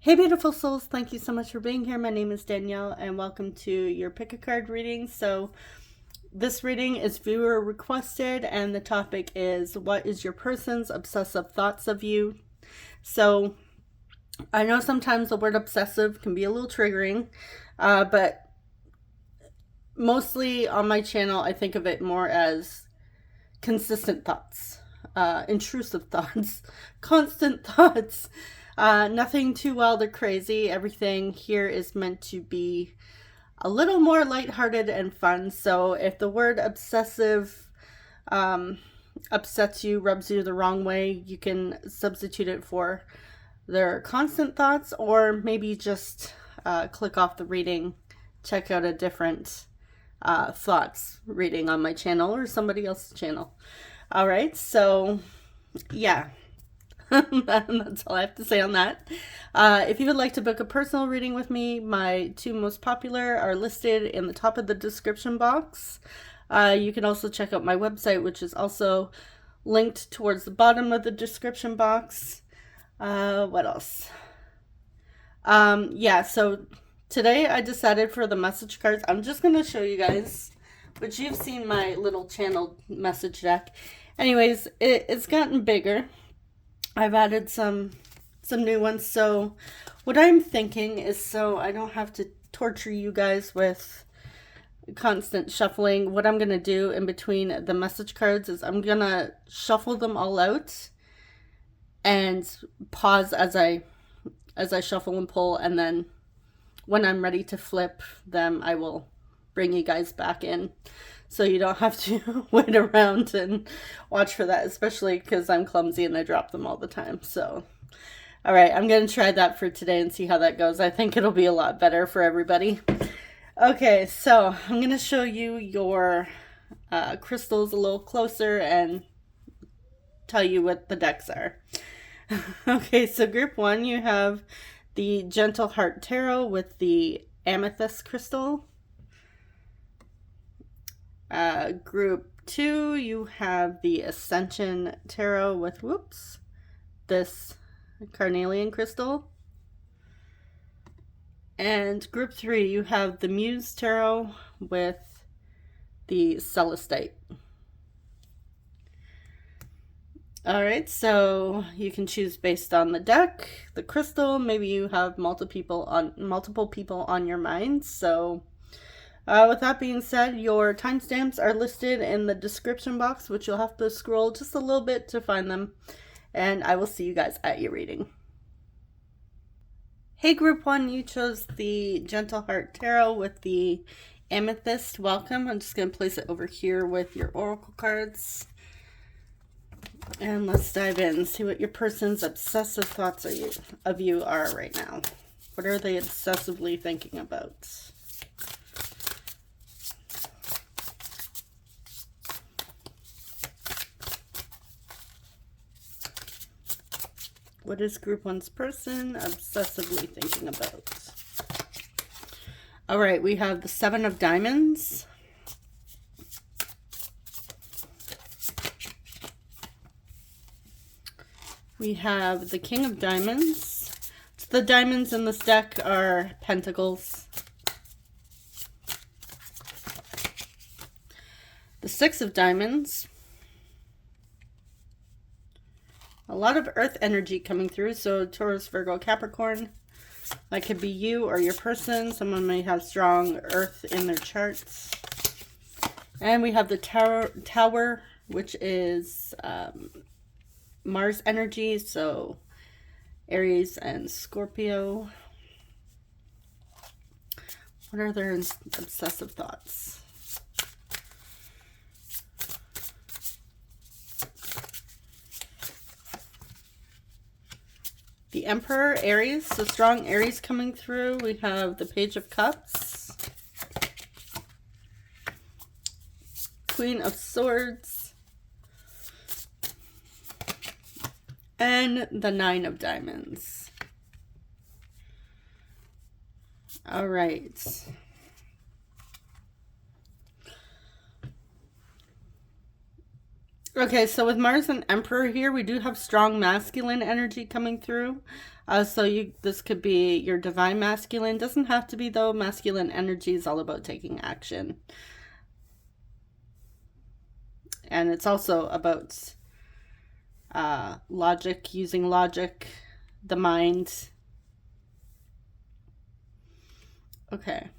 Hey beautiful souls, thank you so much for being here. My name is Danielle and welcome to your pick a card reading. So this reading is viewer requested and the topic is what is your person's obsessive thoughts of you? So I know sometimes the word obsessive can be a little triggering, but mostly on my channel I think of it more as consistent thoughts, intrusive thoughts, constant thoughts. Nothing too wild or crazy. Everything here is meant to be a little more lighthearted and fun. So if the word obsessive upsets you, rubs you the wrong way, you can substitute it for their constant thoughts, or maybe just click off the reading, check out a different thoughts reading on my channel or somebody else's channel. All right, so yeah. That's all I have to say on that. If you would like to book a personal reading with me, my two most popular are listed in the top of the description box. You can also check out my website, which is also linked towards the bottom of the description box. What else? Yeah, so today I decided for the message cards, I'm just going to show you guys, which you've seen my little channel message deck. Anyways, it's gotten bigger. I've added some new ones. So what I'm thinking is, so I don't have to torture you guys with constant shuffling, what I'm going to do in between the message cards is I'm going to shuffle them all out and pause as I shuffle and pull, and then when I'm ready to flip them, I will bring you guys back in. So you don't have to wait around and watch for that, especially because I'm clumsy and I drop them all the time. So, all right, I'm going to try that for today and see how that goes. I think it'll be a lot better for everybody. Okay, so I'm going to show you your crystals a little closer and tell you what the decks are. Okay, so group one, you have the Gentle Heart Tarot with the Amethyst crystal. Group 2, you have the Ascension Tarot with, this Carnelian crystal. And group 3, you have the Muse Tarot with the Celestite. Alright, so you can choose based on the deck, the crystal, maybe you have multiple people on your mind, so with that being said, your timestamps are listed in the description box, which you'll have to scroll just a little bit to find them. And I will see you guys at your reading. Hey group 1, you chose the Gentle Heart Tarot with the Amethyst. Welcome. I'm just going to place it over here with your oracle cards. And let's dive in and see what your person's obsessive thoughts of you are right now. What are they obsessively thinking about? What is group 1's person obsessively thinking about? All right, we have the 7 of Diamonds. We have the King of Diamonds. The diamonds in this deck are pentacles. The 6 of Diamonds. A lot of earth energy coming through, so Taurus, Virgo, Capricorn. That could be you or your person. Someone may have strong earth in their charts. And we have the Tower, which is Mars energy, so Aries and Scorpio. What are their obsessive thoughts? The Emperor, Aries, so strong Aries coming through. We have the Page of Cups, Queen of Swords, and the 9 of Diamonds. All right. Okay, so with Mars and Emperor here, we do have strong masculine energy coming through. This could be your divine masculine. Doesn't have to be though. Masculine energy is all about taking action. And it's also about logic, using logic, the mind. Okay.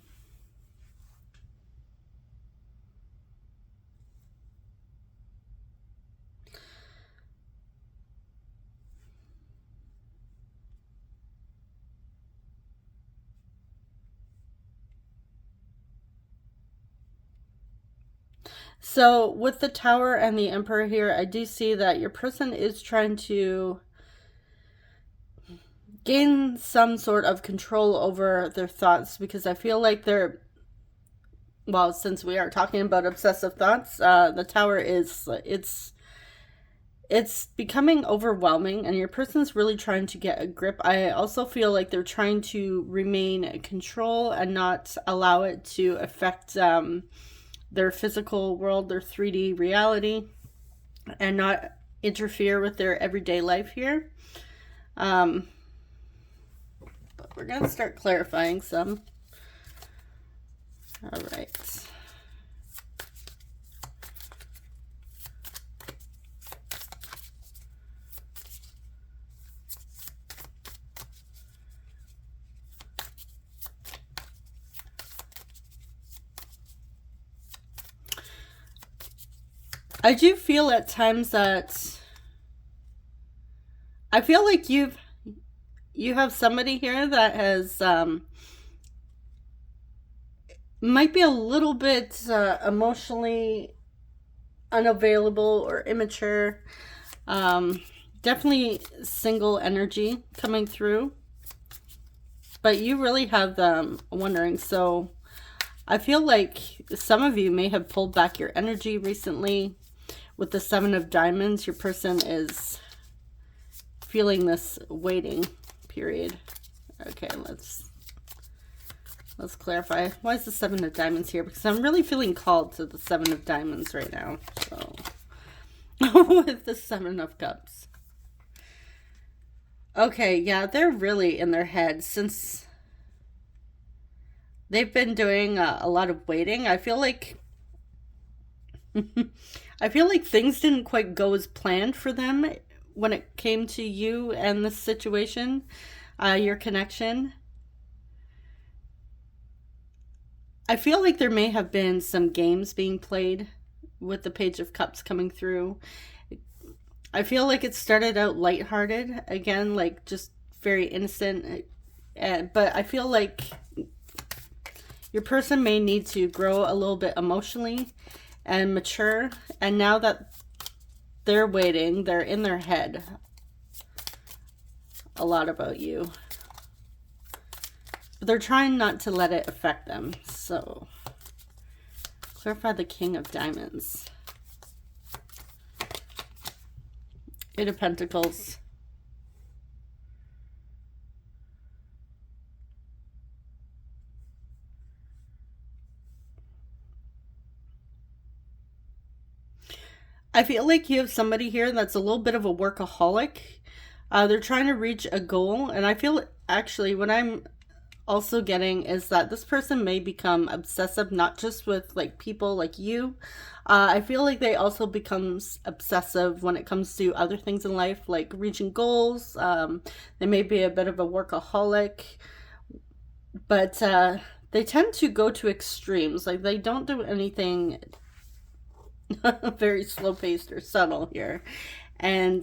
So with the Tower and the Emperor here, I do see that your person is trying to gain some sort of control over their thoughts, because I feel like they're, well, since we are talking about obsessive thoughts, the Tower is, it's becoming overwhelming, and your person's really trying to get a grip. I also feel like they're trying to remain in control and not allow it to affect their physical world, their 3D reality, and not interfere with their everyday life here. But we're going to start clarifying some. All right. I do feel at times that I feel like you have somebody here that has might be a little bit emotionally unavailable or immature. Definitely single energy coming through, but you really have them wondering. So I feel like some of you may have pulled back your energy recently. With the Seven of Diamonds, your person is feeling this waiting period. Okay, let's clarify. Why is the Seven of Diamonds here? Because I'm really feeling called to the Seven of Diamonds right now. So with the Seven of Cups. Okay, yeah, they're really in their head since they've been doing a lot of waiting. I feel like I feel like things didn't quite go as planned for them when it came to you and this situation, your connection. I feel like there may have been some games being played with the Page of Cups coming through. I feel like it started out lighthearted, again, like just very innocent. But I feel like your person may need to grow a little bit emotionally and mature, and now that they're waiting, they're in their head a lot about you, but they're trying not to let it affect them. So clarify the King of Diamonds, Eight of Pentacles, I feel like you have somebody here that's a little bit of a workaholic. They're trying to reach a goal. And I feel actually what I'm also getting is that this person may become obsessive, not just with like people like you. I feel like they also become obsessive when it comes to other things in life, like reaching goals. They may be a bit of a workaholic, but they tend to go to extremes. Like they don't do anything very slow paced or subtle here. And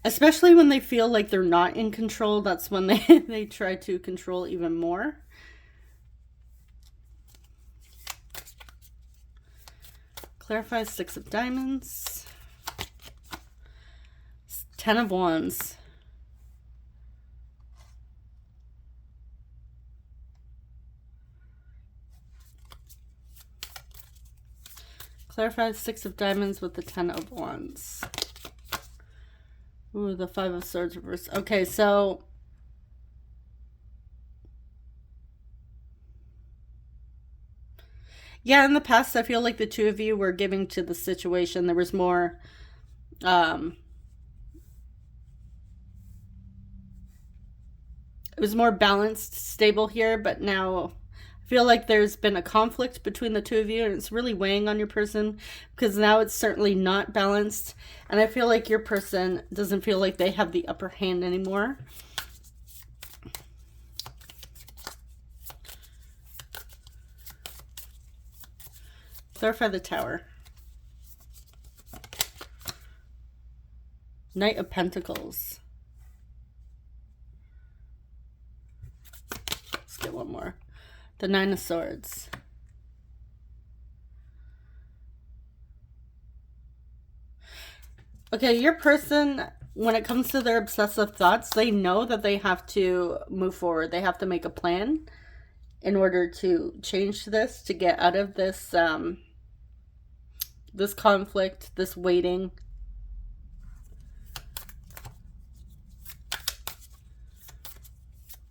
especially when they feel like they're not in control, that's when they try to control even more. Clarify Six of Diamonds, Ten of Wands, clarify Six of Diamonds with the Ten of Wands. Ooh, the Five of Swords reverse. Okay, so Yeah, in the past, I feel like the two of you were giving to the situation. There was more, it was more balanced, stable here, but now I feel like there's been a conflict between the two of you, and it's really weighing on your person because now it's certainly not balanced. And I feel like your person doesn't feel like they have the upper hand anymore. Clarify the Tower. Knight of Pentacles. Let's get one more. The Nine of Swords. Okay, your person, when it comes to their obsessive thoughts, they know that they have to move forward. They have to make a plan in order to change this, to get out of this, this conflict, this waiting.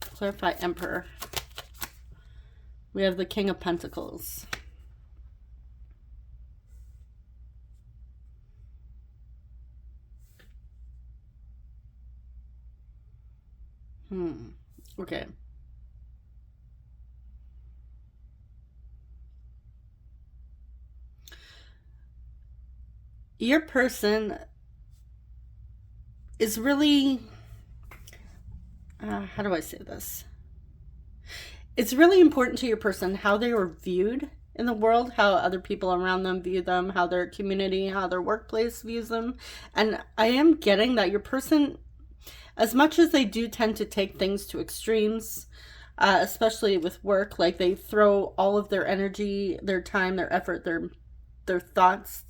Clarify Emperor. We have the King of Pentacles. Okay. Your person is really, how do I say this? It's really important to your person how they were viewed in the world, how other people around them view them, how their community, how their workplace views them. And I am getting that your person, as much as they do tend to take things to extremes, especially with work, like they throw all of their energy, their time, their effort, their thoughts,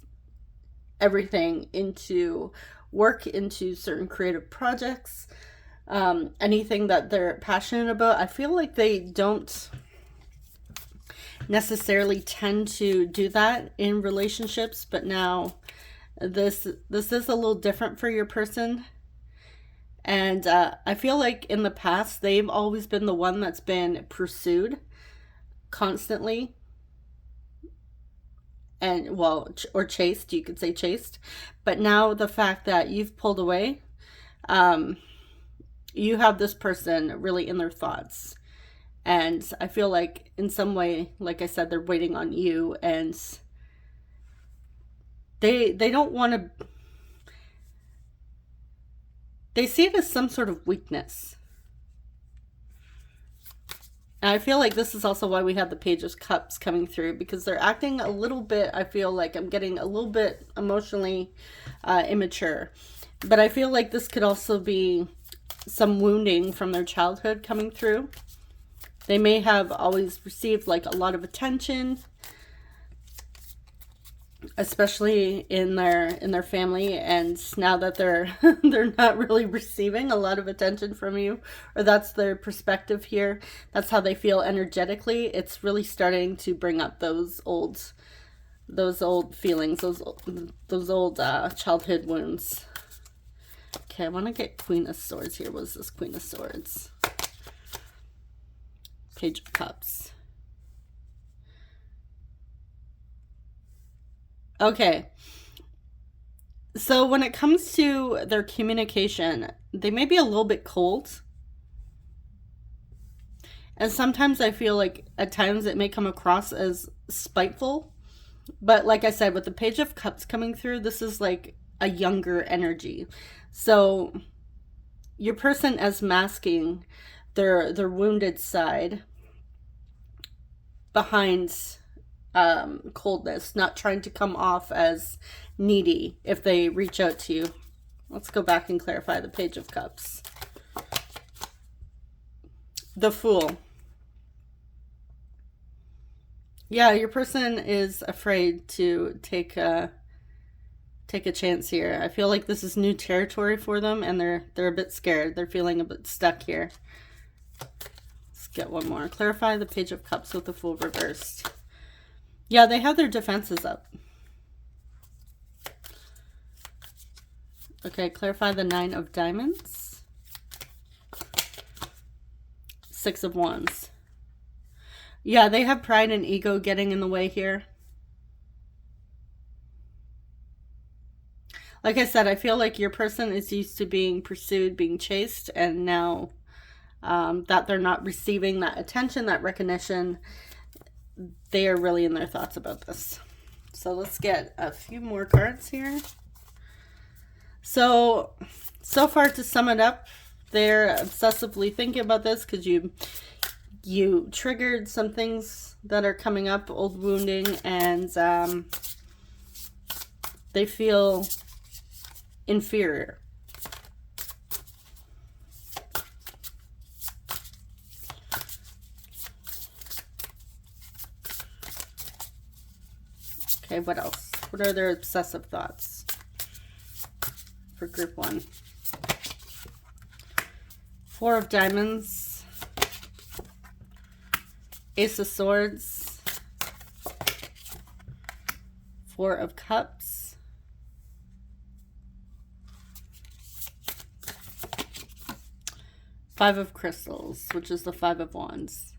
everything into work, into certain creative projects, anything that they're passionate about. I feel like they don't necessarily tend to do that in relationships, but now this is a little different for your person. And I feel like in the past, they've always been the one that's been pursued constantly. And, well, or chased, you could say chased. But now the fact that you've pulled away, you have this person really in their thoughts. And I feel like in some way, like I said, they're waiting on you. And they don't want to... They see it as some sort of weakness. And I feel like this is also why we have the Page of Cups coming through, because they're acting a little bit, I feel like I'm getting a little bit emotionally immature. But I feel like this could also be some wounding from their childhood coming through. They may have always received like a lot of attention, especially in their family, and now that they're not really receiving a lot of attention from you, or that's their perspective here, that's how they feel energetically, it's really starting to bring up those old feelings, those old childhood wounds. Okay, I want to get Queen of Swords here. What is this Queen of Swords? Page of Cups. Okay, so when it comes to their communication, they may be a little bit cold. And sometimes I feel like at times it may come across as spiteful. But like I said, with the Page of Cups coming through, this is like a younger energy. So your person as masking their wounded side behind coldness, not trying to come off as needy if they reach out to you. Let's go back and clarify the Page of Cups. The Fool. Yeah, your person is afraid to take a chance here. I feel like this is new territory for them, and they're a bit scared. They're feeling a bit stuck here. Let's get one more. Clarify the Page of Cups with the Fool reversed. Yeah, they have their defenses up. Okay, clarify the Nine of Diamonds. Six of Wands. Yeah, they have pride and ego getting in the way here. Like I said, I feel like your person is used to being pursued, being chased, and now that they're not receiving that attention, that recognition, they are really in their thoughts about this. So let's get a few more cards here. So far, to sum it up, they're obsessively thinking about this because you triggered some things that are coming up, old wounding, and they feel inferior. Okay, what else? What are their obsessive thoughts for group 1? 4 of Diamonds, Ace of Swords, 4 of Cups, Five of Crystals, which is the 5 of Wands.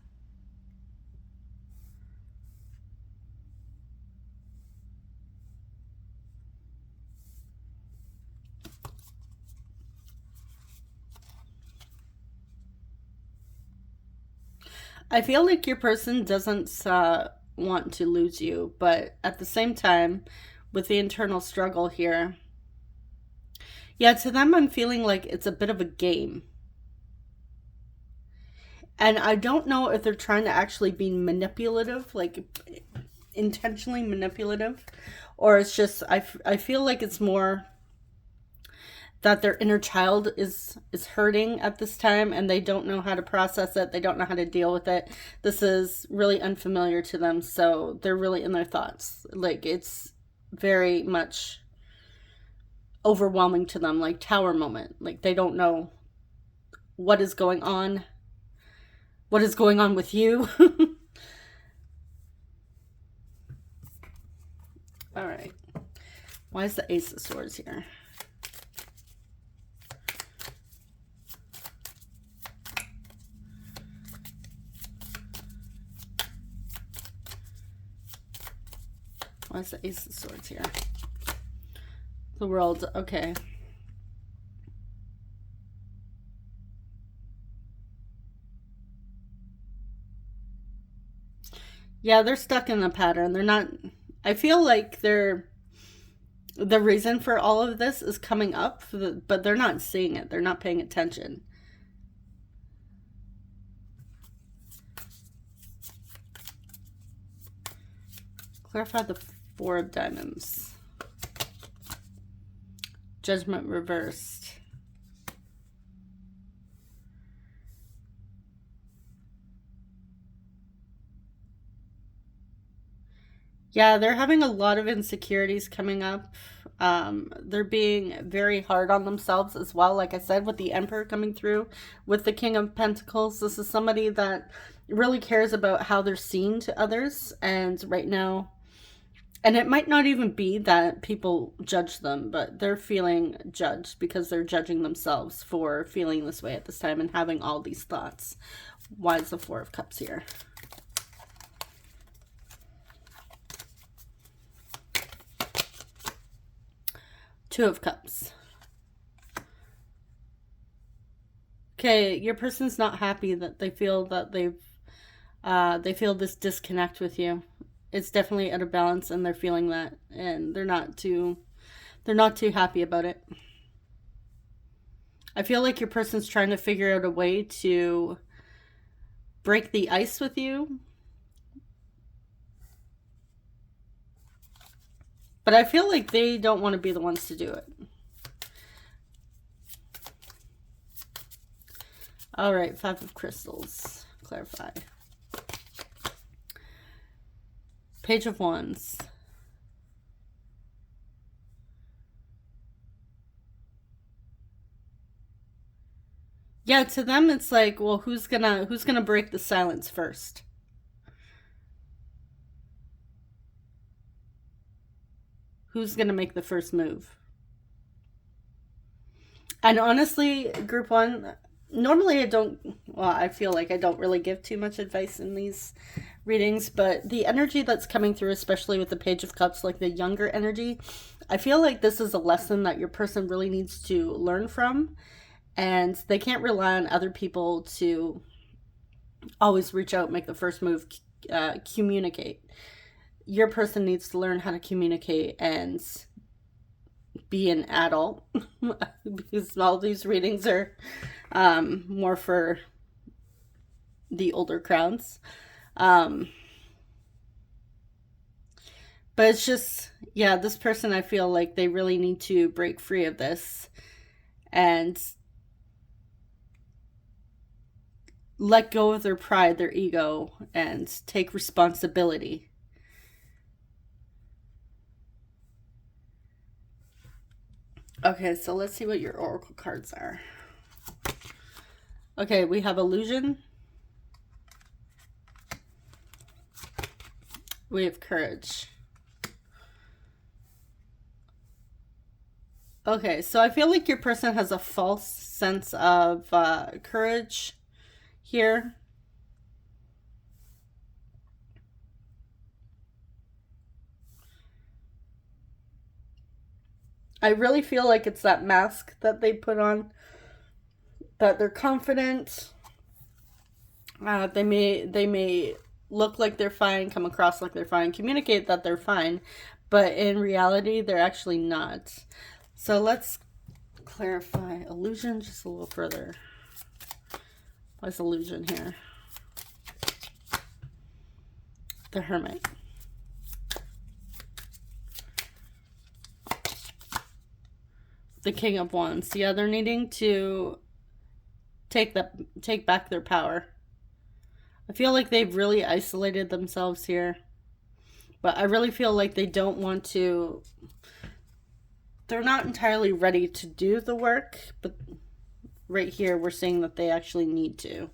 I feel like your person doesn't want to lose you, but at the same time, with the internal struggle here, yeah, to them, I'm feeling like it's a bit of a game. And I don't know if they're trying to actually be manipulative, like intentionally manipulative, or it's just, I feel like it's more that their inner child is hurting at this time and they don't know how to process it. They don't know how to deal with it. This is really unfamiliar to them, so they're really in their thoughts. Like, it's very much overwhelming to them, like Tower moment. Like, they don't know what is going on. What is going on with you? All right. Why is the Ace of Swords here? Why is the Ace of Swords here? The World. Okay. Yeah, they're stuck in the pattern. They're not... I feel like the reason for all of this is coming up, but they're not seeing it. They're not paying attention. Clarify the 4 of Diamonds. Judgment reversed. Yeah, they're having a lot of insecurities coming up. They're being very hard on themselves as well. Like I said, with the Emperor coming through, with the King of Pentacles, this is somebody that really cares about how they're seen to others. And right now, and it might not even be that people judge them, but they're feeling judged because they're judging themselves for feeling this way at this time and having all these thoughts. Why is the 4 of Cups here? Two of Cups. Okay, your person's not happy that they feel that they feel this disconnect with you. It's definitely out of balance, and they're feeling that, and they're not too happy about it. I feel like your person's trying to figure out a way to break the ice with you. But I feel like they don't want to be the ones to do it. All right, 5 of Crystals. Clarify. Page of Wands. Yeah, to them it's like, well, who's gonna break the silence first? Who's gonna make the first move? And honestly, group 1, Normally I don't, well, I feel like I don't really give too much advice in these readings, but the energy that's coming through, especially with the Page of Cups, like the younger energy, I feel like this is a lesson that your person really needs to learn from, and they can't rely on other people to always reach out, make the first move, communicate. Your person needs to learn how to communicate and be an adult because all these readings are more for the older crowds. But it's just, yeah, this person, I feel like they really need to break free of this and let go of their pride, their ego, and take responsibility. Okay, so let's see what your oracle cards are. Okay, we have illusion. We have courage. Okay, so I feel like your person has a false sense of courage here. I really feel like it's that mask that they put on, that they're confident. They may look like they're fine, come across like they're fine, communicate that they're fine, but in reality, they're actually not. So let's clarify illusion just a little further. What's illusion here? The Hermit. The King of Wands. Yeah, they're needing to take back their power. I feel like they've really isolated themselves here. But I really feel like they don't want to, they're not entirely ready to do the work, but right here we're seeing that they actually need to.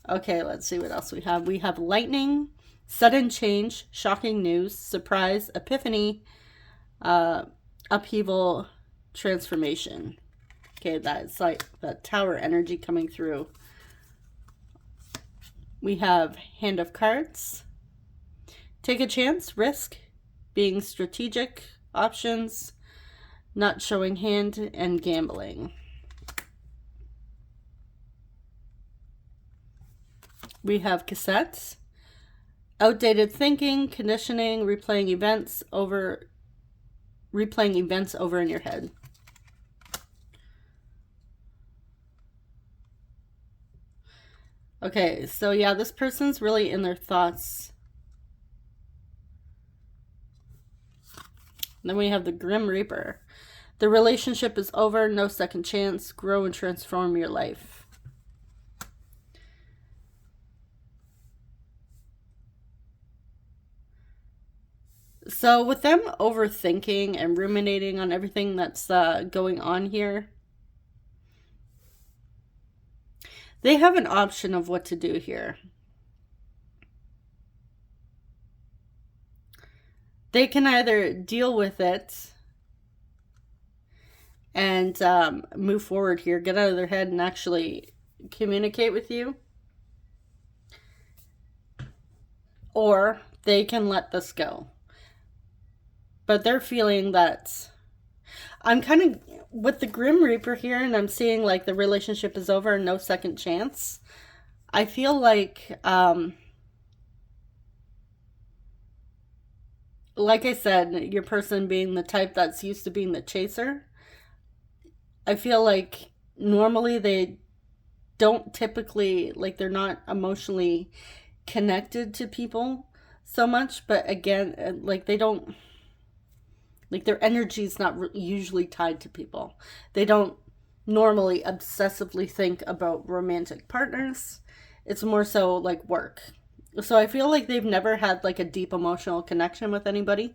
Okay, let's see what else we have. We have lightning, sudden change, shocking news, surprise, epiphany, upheaval, transformation. Okay, that's like that tower energy coming through. We have Hand of Cards, take a chance, risk, being strategic, options, not showing hand, and gambling. We have cassettes, outdated thinking, conditioning, replaying events over in your head. Okay, so yeah, this person's really in their thoughts. Then we have the Grim Reaper. The relationship is over, no second chance, grow and transform your life. So with them overthinking and ruminating on everything that's going on here, they have an option of what to do here. They can either deal with it and move forward here, get out of their head and actually communicate with you, or they can let this go. But they're feeling that, I'm kind of with the Grim Reaper here, and I'm seeing like the relationship is over, no second chance. I feel like I said, your person being the type that's used to being the chaser, I feel like normally they don't typically, like, they're not emotionally connected to people so much, but again, like, they don't, like, their energy is not usually tied to people. They don't normally obsessively think about romantic partners. It's more so like work. So I feel like they've never had like a deep emotional connection with anybody.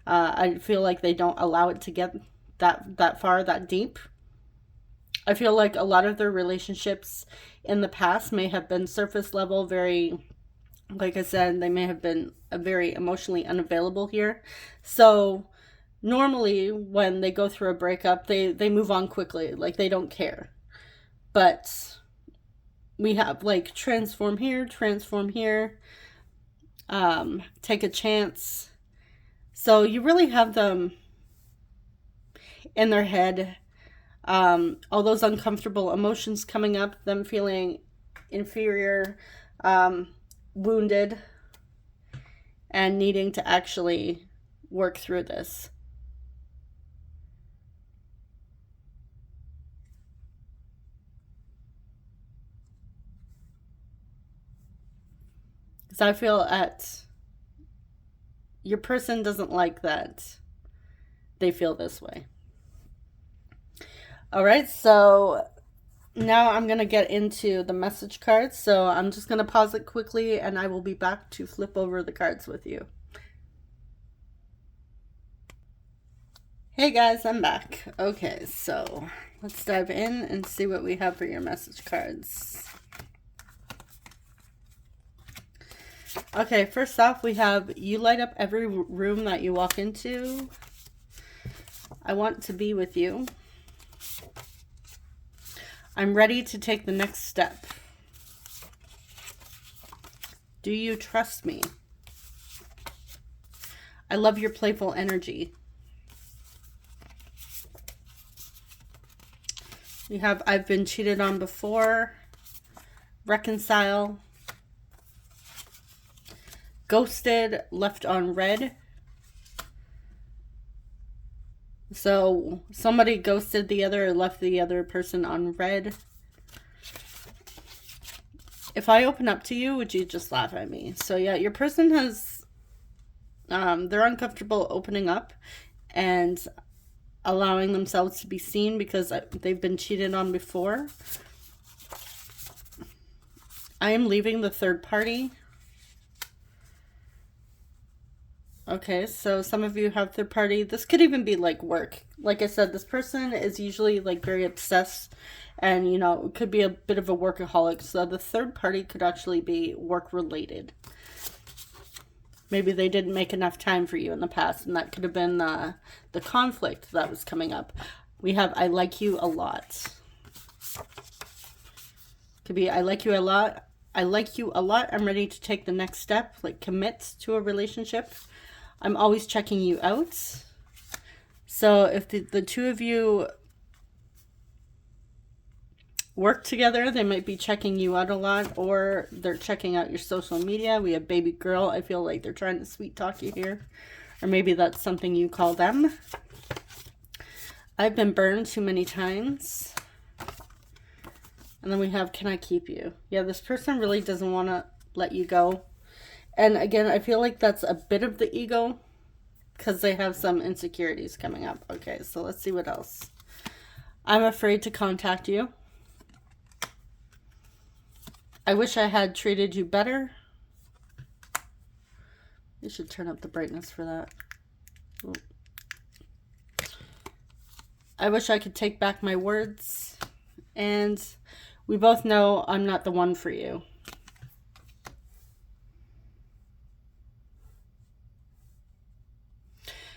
I feel like they don't allow it to get that far, that deep. I feel like a lot of their relationships in the past may have been surface level, very, like I said, they may have been very emotionally unavailable here. So normally when they go through a breakup, they move on quickly, like they don't care. But we have like transform here, take a chance. So you really have them in their head. All those uncomfortable emotions coming up, them feeling inferior, wounded, and needing to actually work through this. Because I feel your person doesn't like that they feel this way. All right, so now I'm going to get into the message cards. So I'm just going to pause it quickly and I will be back to flip over the cards with you. Hey guys, I'm back. Okay, so let's dive in and see what we have for your message cards. Okay, first off, we have you light up every room that you walk into. I want to be with you. I'm ready to take the next step. Do you trust me? I love your playful energy. We have I've been cheated on before. Reconcile. Ghosted, left on red. So somebody ghosted the other or left the other person on red. If I open up to you, would you just laugh at me? So yeah, your person has, they're uncomfortable opening up and allowing themselves to be seen because they've been cheated on before. I am leaving the third party. Okay, so some of you have third party. This could even be like work. Like I said, this person is usually like very obsessed and, you know, it could be a bit of a workaholic. So the third party could actually be work related. Maybe they didn't make enough time for you in the past, and that could have been the conflict that was coming up. We have I like you a lot. Could be I like you a lot. I like you a lot. I'm ready to take the next step, like commit to a relationship. I'm always checking you out. So if the two of you work together, they might be checking you out a lot, or they're checking out your social media. We have baby girl. I feel like they're trying to sweet talk you here. Or maybe that's something you call them. I've been burned too many times. And then we have, can I keep you? Yeah, this person really doesn't want to let you go. And again, I feel like that's a bit of the ego because they have some insecurities coming up. Okay, so let's see what else. I'm afraid to contact you. I wish I had treated you better. You should turn up the brightness for that. Oh. I wish I could take back my words. And we both know I'm not the one for you.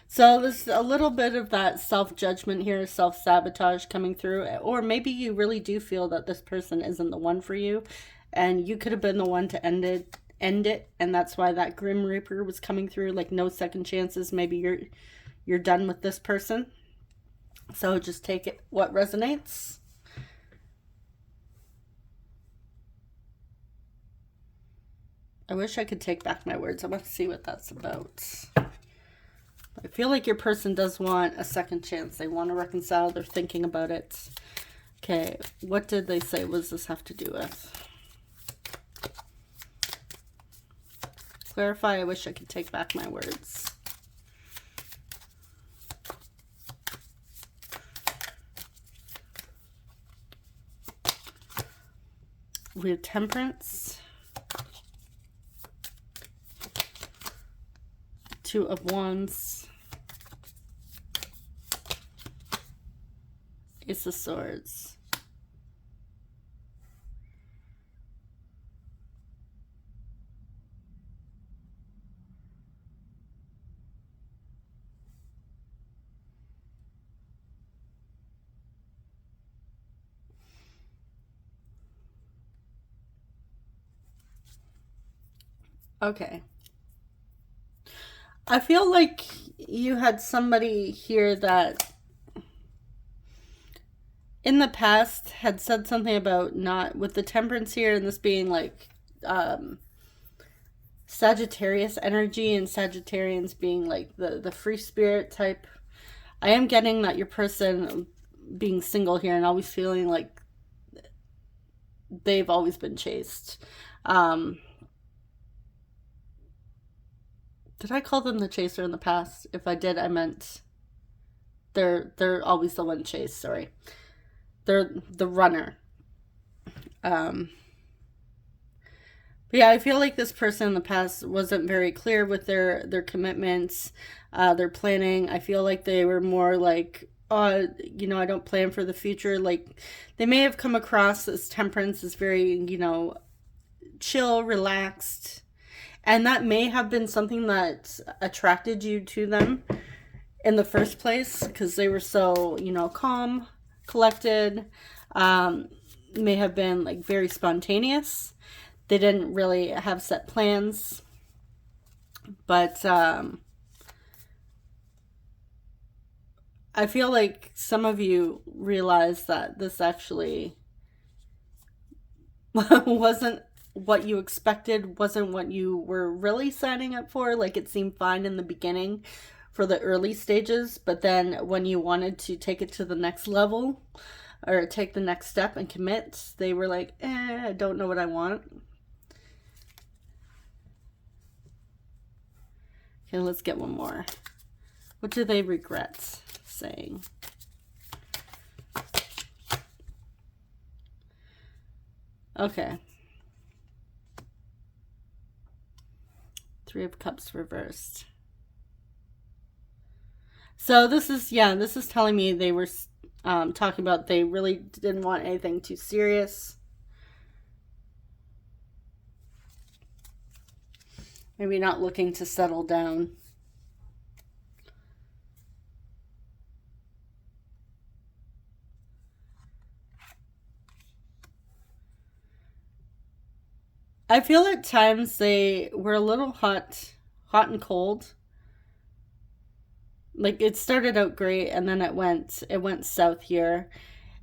So there's a little bit of that self-judgment here, self-sabotage coming through. Or maybe you really do feel that this person isn't the one for you. And you could have been the one to end it. And that's why that Grim Reaper was coming through. Like no second chances. Maybe you're done with this person. So just take it what resonates. I wish I could take back my words. I want to see what that's about. I feel like your person does want a second chance. They want to reconcile. They're thinking about it. Okay, what did they say? What does this have to do with? Clarify. I wish I could take back my words. We have Temperance. Two of Wands. Ace of Swords. Okay. I feel like you had somebody here that in the past had said something about not, with the temperance here and this being like Sagittarius energy and Sagittarians being like the free spirit type. I am getting that your person being single here and always feeling like they've always been chased. Did I call them the chaser in the past? If I did, I meant they're always the one chased, sorry. They're the runner. But yeah, I feel like this person in the past wasn't very clear with their commitments, their planning. I feel like they were more like, oh, you know, I don't plan for the future. Like, they may have come across as temperance as very, you know, chill, relaxed. And that may have been something that attracted you to them in the first place, because they were so, you know, calm, collected, may have been like very spontaneous. They didn't really have set plans, but I feel like some of you realize that this actually wasn't what you expected, wasn't what you were really signing up for. Like, it seemed fine in the beginning for the early stages, but then when you wanted to take it to the next level or take the next step and commit, they were like, I don't know what I want. Okay, let's get one more. What do they regret saying? Okay. Three of Cups reversed. So this is, yeah, this is telling me they were talking about they really didn't want anything too serious. Maybe not looking to settle down. I feel at times they were a little hot and cold. Like, it started out great and then it went south here.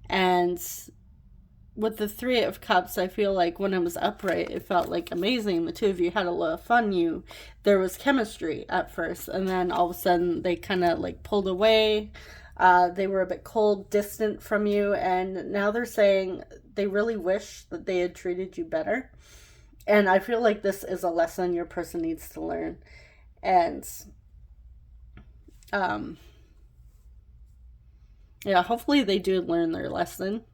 And with the Three of Cups, I feel like when it was upright, it felt like amazing. The two of you had a lot of fun. There was chemistry at first, and then all of a sudden they kind of like pulled away. They were a bit cold, distant from you, and now they're saying they really wish that they had treated you better. And I feel like this is a lesson your person needs to learn. And yeah, hopefully they do learn their lesson.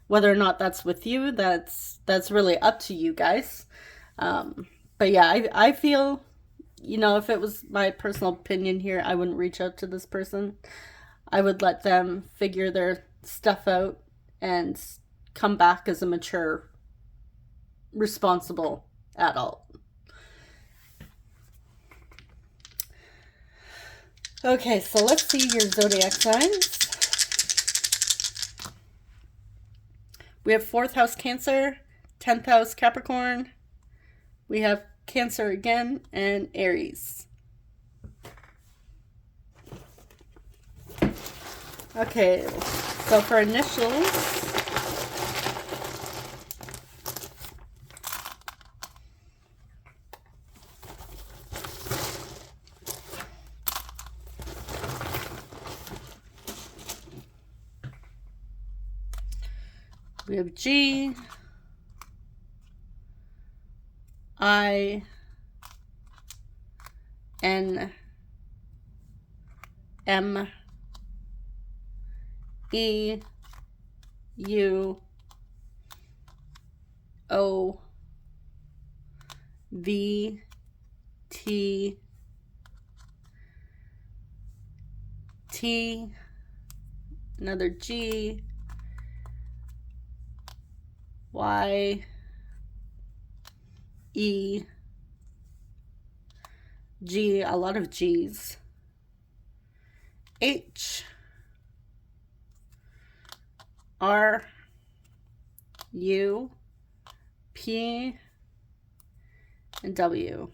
Whether or not that's with you, that's really up to you guys. But yeah, I feel, you know, if it was my personal opinion here, I wouldn't reach out to this person. I would let them figure their stuff out and come back as a mature, responsible adult. Okay, so let's see your zodiac signs. We have 4th house Cancer, 10th house Capricorn. We have Cancer again, and Aries. Okay, so for initials, we have G, I, N, M, E, U, O, V, T, T, another G, Y, E, G, a lot of G's, H, R, U, P, and W.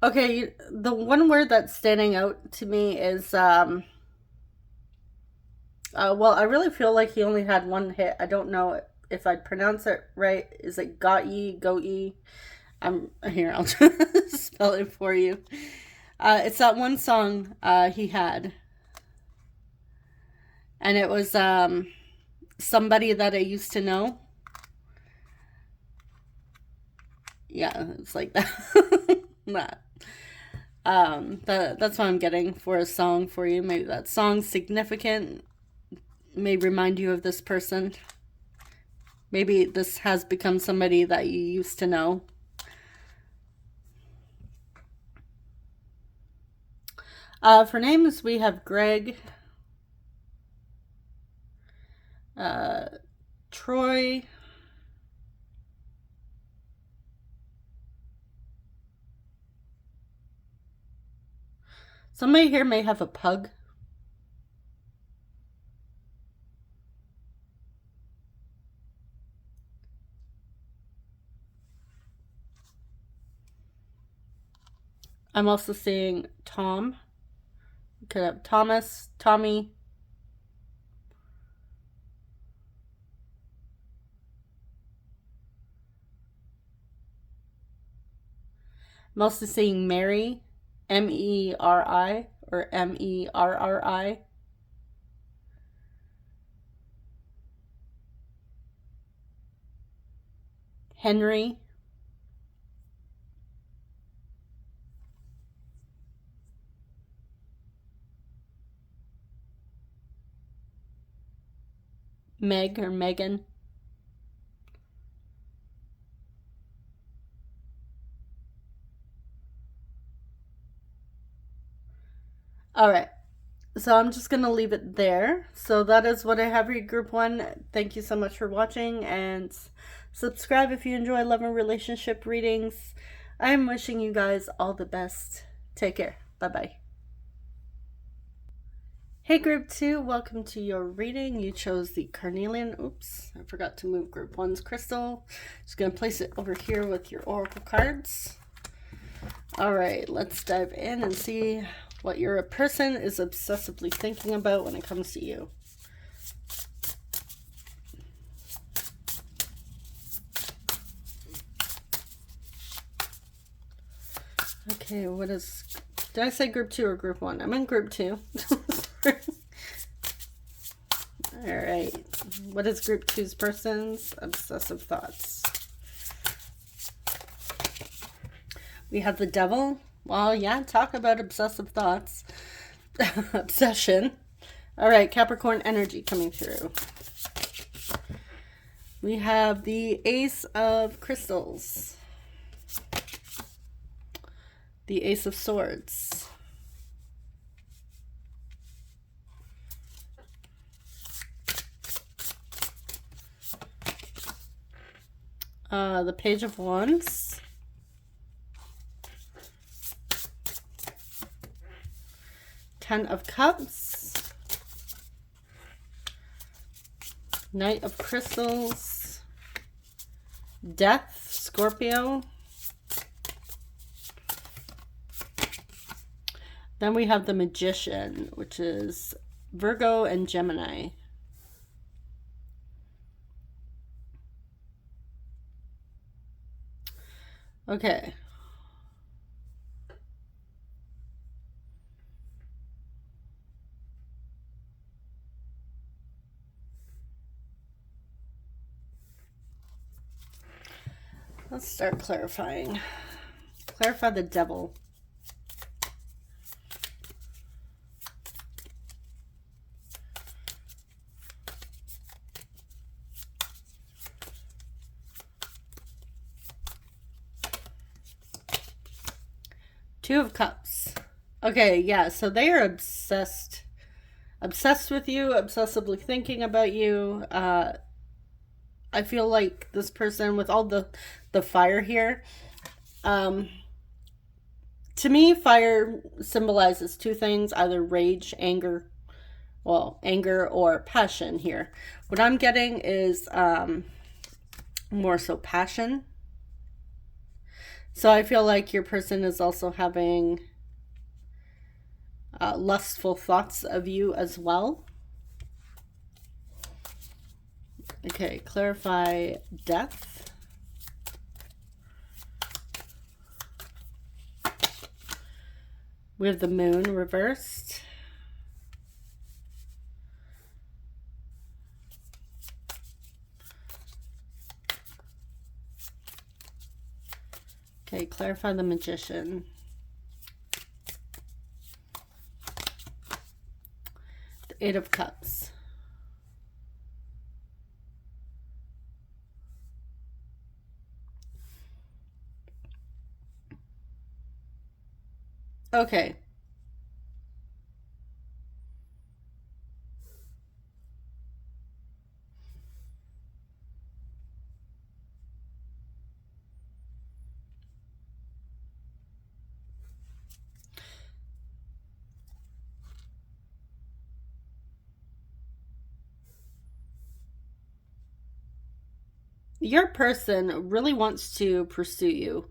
Okay, the one word that's standing out to me is, well, I really feel like he only had one hit. I don't know if I'd pronounce it right. Is it Go-E? I'm here, I'll just spell it for you. It's that one song he had. And it was Somebody That I Used to Know. Yeah, it's like that. That's what I'm getting for a song for you. Maybe that song's significant, may remind you of this person. Maybe this has become somebody that you used to know. For names, we have Greg, Troy, somebody here may have a pug. I'm also seeing Tom. You could have Thomas, Tommy. I'm also seeing Mary, M-E-R-I or M-E-R-R-I. Henry. Meg or Megan. All right. So I'm just going to leave it there. So that is what I have for you, Group 1. Thank you so much for watching, and subscribe if you enjoy love and relationship readings. I'm wishing you guys all the best. Take care. Bye-bye. Hey Group 2, welcome to your reading. You chose the carnelian. Oops, I forgot to move Group 1's crystal. Just going to place it over here with your oracle cards. All right, let's dive in and see what your person is obsessively thinking about when it comes to you. Okay, what is... Did I say Group 2 or Group 1? I'm in Group 2. Alright. What is Group 2's person's obsessive thoughts? We have the Devil. Well, yeah, talk about obsessive thoughts. Obsession. Alright, Capricorn energy coming through. We have the Ace of Crystals. The Ace of Swords. The Page of Wands. Ten of Cups. Knight of Crystals. Death, Scorpio. Then we have the Magician, which is Virgo and Gemini. Okay. Let's start clarifying. Clarify the Devil. Two of Cups. Okay, yeah, so they are obsessed with you, obsessively thinking about you. I feel like this person, with all the fire here, to me, fire symbolizes two things, either rage, anger, well, anger or passion here. What I'm getting is more so passion. So I feel like your person is also having lustful thoughts of you as well. Okay, clarify death. We have the moon reversed. Okay, clarify the magician. The Eight of Cups. Okay. Your person really wants to pursue you.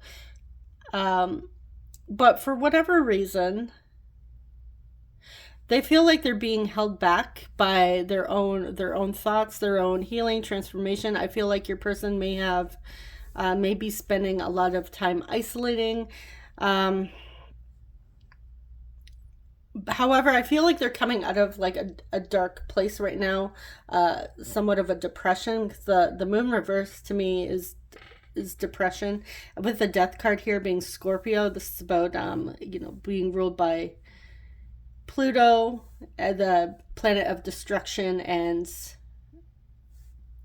But for whatever reason, they feel like they're being held back by their own thoughts, their own healing, transformation. I feel like your person may have maybe spending a lot of time isolating. However, I feel like they're coming out of like a dark place right now, somewhat of a depression. Because the moon reverse to me is depression. With the death card here being Scorpio, this is about you know, being ruled by Pluto, the planet of destruction and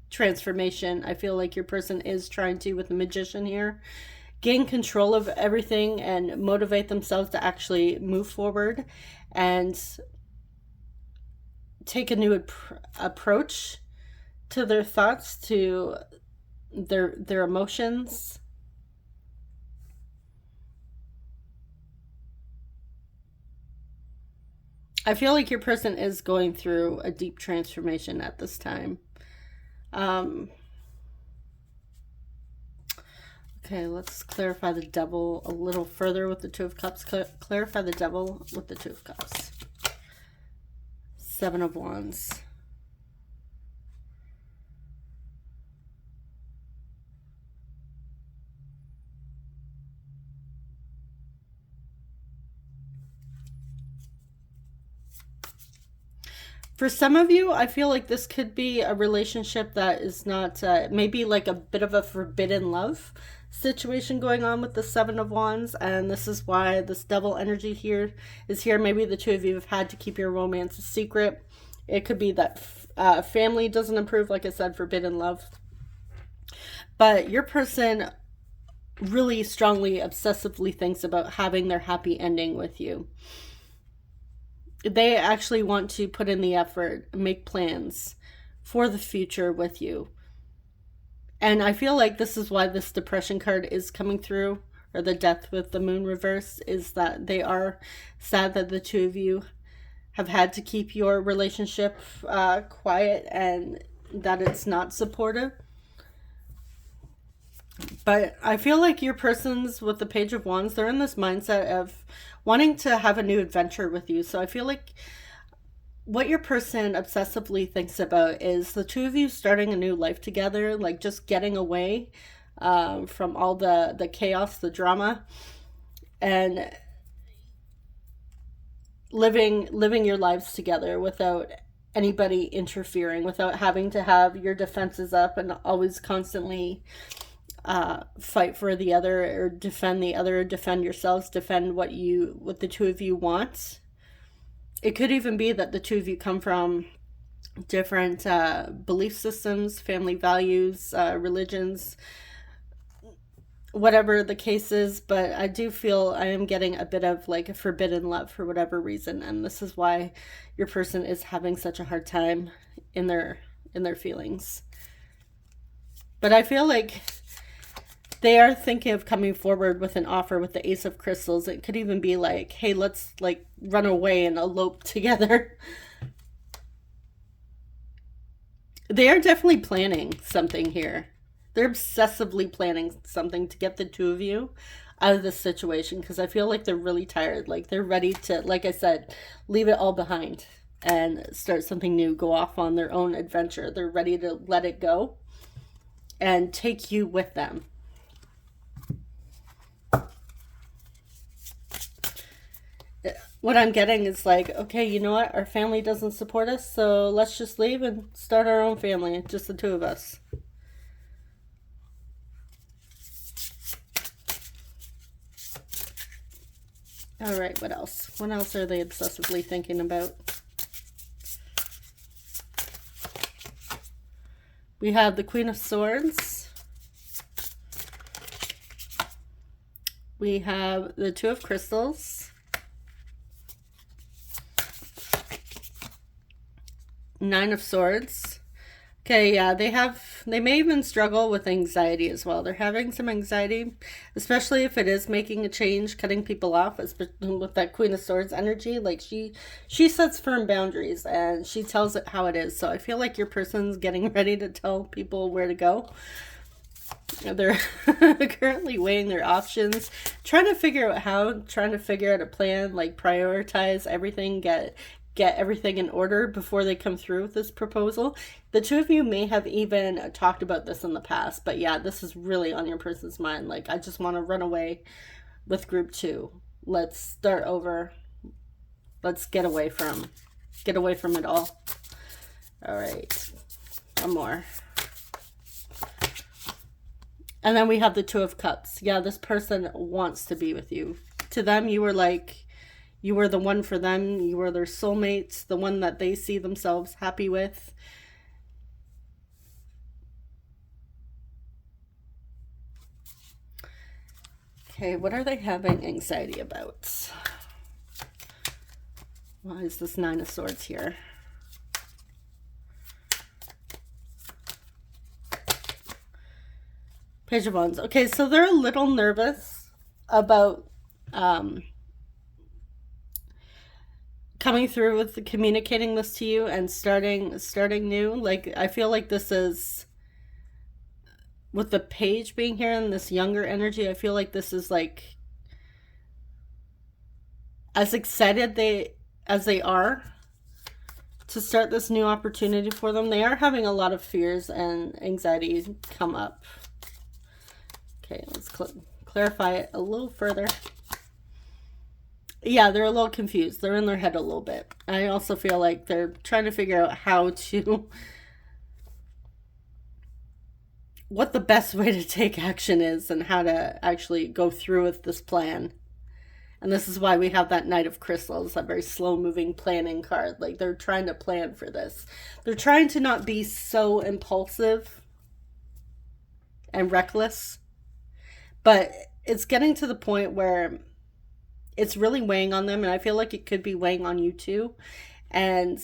transformation. I feel like your person is trying to, with the magician here, gain control of everything and motivate themselves to actually move forward and take a new approach to their thoughts, to their emotions. I feel like your person is going through a deep transformation at this time. Okay, let's clarify the devil a little further with the Two of Cups. Clarify the devil with the Two of Cups. Seven of Wands. For some of you, I feel like this could be a relationship that is not, maybe like a bit of a forbidden love situation going on with the Seven of Wands. And this is why this devil energy here is here. Maybe the two of you have had to keep your romance a secret. It could be that family doesn't approve, like I said, forbidden love. But your person really strongly, obsessively thinks about having their happy ending with you. They actually want to put in the effort, make plans for the future with you. And I feel like this is why this depression card is coming through, or the death with the moon reverse, is that they are sad that the two of you have had to keep your relationship quiet and that it's not supportive. But I feel like your person's, with the Page of Wands, they're in this mindset of wanting to have a new adventure with you. So I feel like what your person obsessively thinks about is the two of you starting a new life together, like just getting away from all the chaos, the drama, and living your lives together without anybody interfering, without having to have your defenses up and always constantly fight for the other, or defend the other, defend yourselves, defend what the two of you want. It could even be that the two of you come from different belief systems, family values, religions, whatever the case is. But I do feel I am getting a bit of like a forbidden love for whatever reason, and this is why your person is having such a hard time in their feelings. But I feel like they are thinking of coming forward with an offer with the Ace of Crystals. It could even be like, hey, let's like run away and elope together. They are definitely planning something here. They're obsessively planning something to get the two of you out of this situation, because I feel like they're really tired. Like they're ready to, like I said, leave it all behind and start something new, go off on their own adventure. They're ready to let it go and take you with them. What I'm getting is like, okay, you know what? Our family doesn't support us, so let's just leave and start our own family, just the two of us. All right, what else? What else are they obsessively thinking about? We have the Queen of Swords. We have the Two of Crystals. Nine of Swords. Okay, yeah, they may even struggle with anxiety as well. They're having some anxiety, especially if it is making a change, cutting people off, with that Queen of Swords energy. Like she sets firm boundaries and she tells it how it is. So I feel like your person's getting ready to tell people where to go. They're currently weighing their options, trying to figure out how, trying to figure out a plan, like prioritize everything, get everything in order before they come through with this proposal. The two of you may have even talked about this in the past, but yeah, this is really on your person's mind. Like, I just want to run away with group two. Let's start over. Let's get away from it all. All right, one more. And then we have the Two of Cups. Yeah, this person wants to be with you. To them, you were like, you were the one for them. You were their soulmates, the one that they see themselves happy with. Okay, what are they having anxiety about? Why is this Nine of Swords here? Page of Wands. Okay, so they're a little nervous about coming through with communicating this to you and starting new. Like, I feel like this is, with the Page being here and this younger energy, I feel like this is like, as excited as they are to start this new opportunity for them, they are having a lot of fears and anxiety come up. Okay, let's clarify it a little further. Yeah, they're a little confused. They're in their head a little bit. I also feel like they're trying to figure out what the best way to take action is and how to actually go through with this plan. And this is why we have that Knight of Crystals, that very slow-moving planning card. Like, they're trying to plan for this. They're trying to not be so impulsive and reckless. But it's getting to the point where it's really weighing on them, and I feel like it could be weighing on you too. And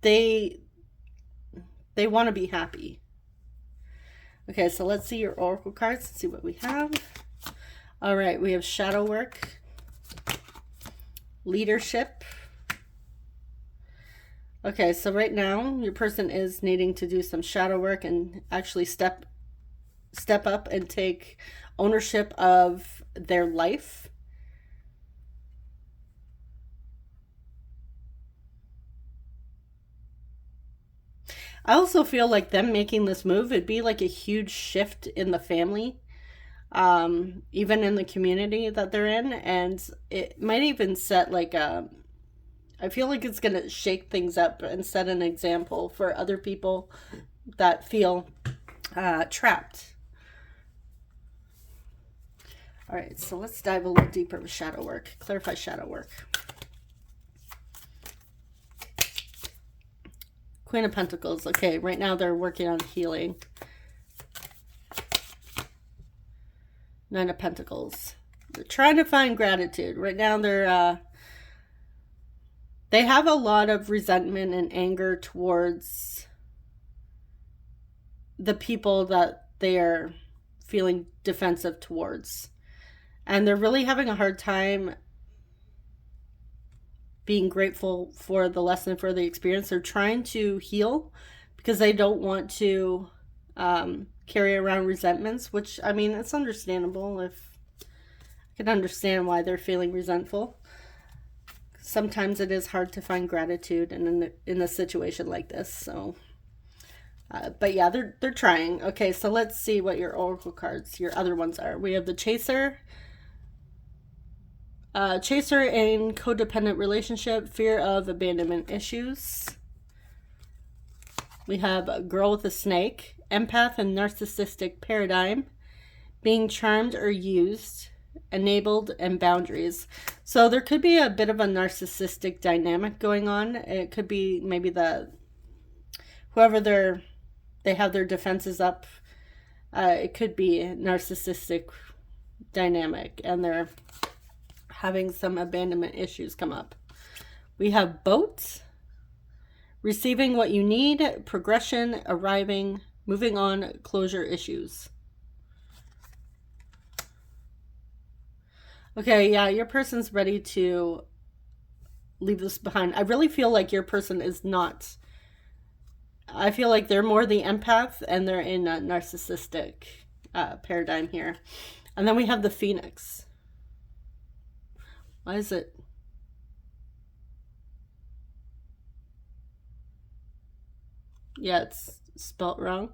they want to be happy. Okay, so let's see your oracle cards and see what we have. All right, we have shadow work, leadership. Okay, so right now your person is needing to do some shadow work and actually step up and take ownership of their life. I also feel like them making this move, it'd be like a huge shift in the family, even in the community that they're in, and it might even set like a, I feel like it's gonna shake things up and set an example for other people that feel trapped. All right, so let's dive a little deeper with shadow work. Clarify shadow work. Queen of Pentacles. Okay, right now they're working on healing. Nine of Pentacles. They're trying to find gratitude. Right now they have a lot of resentment and anger towards the people that they're feeling defensive towards. And they're really having a hard time being grateful for the lesson, for the experience. They're trying to heal because they don't want to carry around resentments, which, I mean, it's understandable. If I can understand why they're feeling resentful. Sometimes it is hard to find gratitude in a situation like this. So, but yeah, they're trying. Okay, so let's see what your oracle cards, your other ones are. We have the Chaser. Chaser in codependent relationship, fear of abandonment issues. We have a Girl with a Snake, empath and narcissistic paradigm, being charmed or used, enabled, and boundaries. So there could be a bit of a narcissistic dynamic going on. It could be maybe whoever they have their defenses up. It could be a narcissistic dynamic, and they're having some abandonment issues come up. We have Boat, receiving what you need, progression, arriving, moving on, closure issues. Okay, yeah, your person's ready to leave this behind. I really feel like your person is not. I feel like they're more the empath, and they're in a narcissistic paradigm here. And then we have the Phoenix. Why is it? Yeah, it's spelt wrong.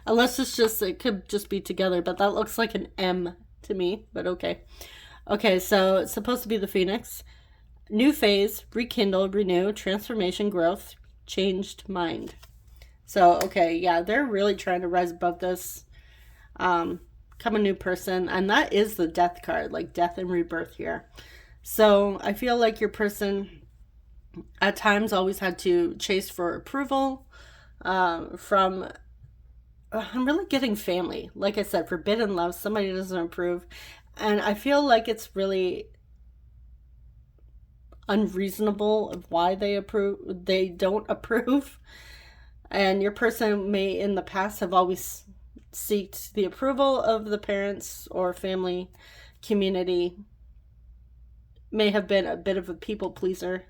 Unless it could just be together, but that looks like an M to me, but okay. Okay, so it's supposed to be the Phoenix. New phase, rekindle, renew, transformation, growth, changed mind. So, okay, yeah, they're really trying to rise above this. Become a new person, and that is the Death card, like death and rebirth here. So I feel like your person at times always had to chase for approval from I'm really getting family. Like I said, forbidden love, somebody doesn't approve, and I feel like it's really unreasonable of why they don't approve. And your person may in the past have always sought the approval of the parents or family community, may have been a bit of a people pleaser.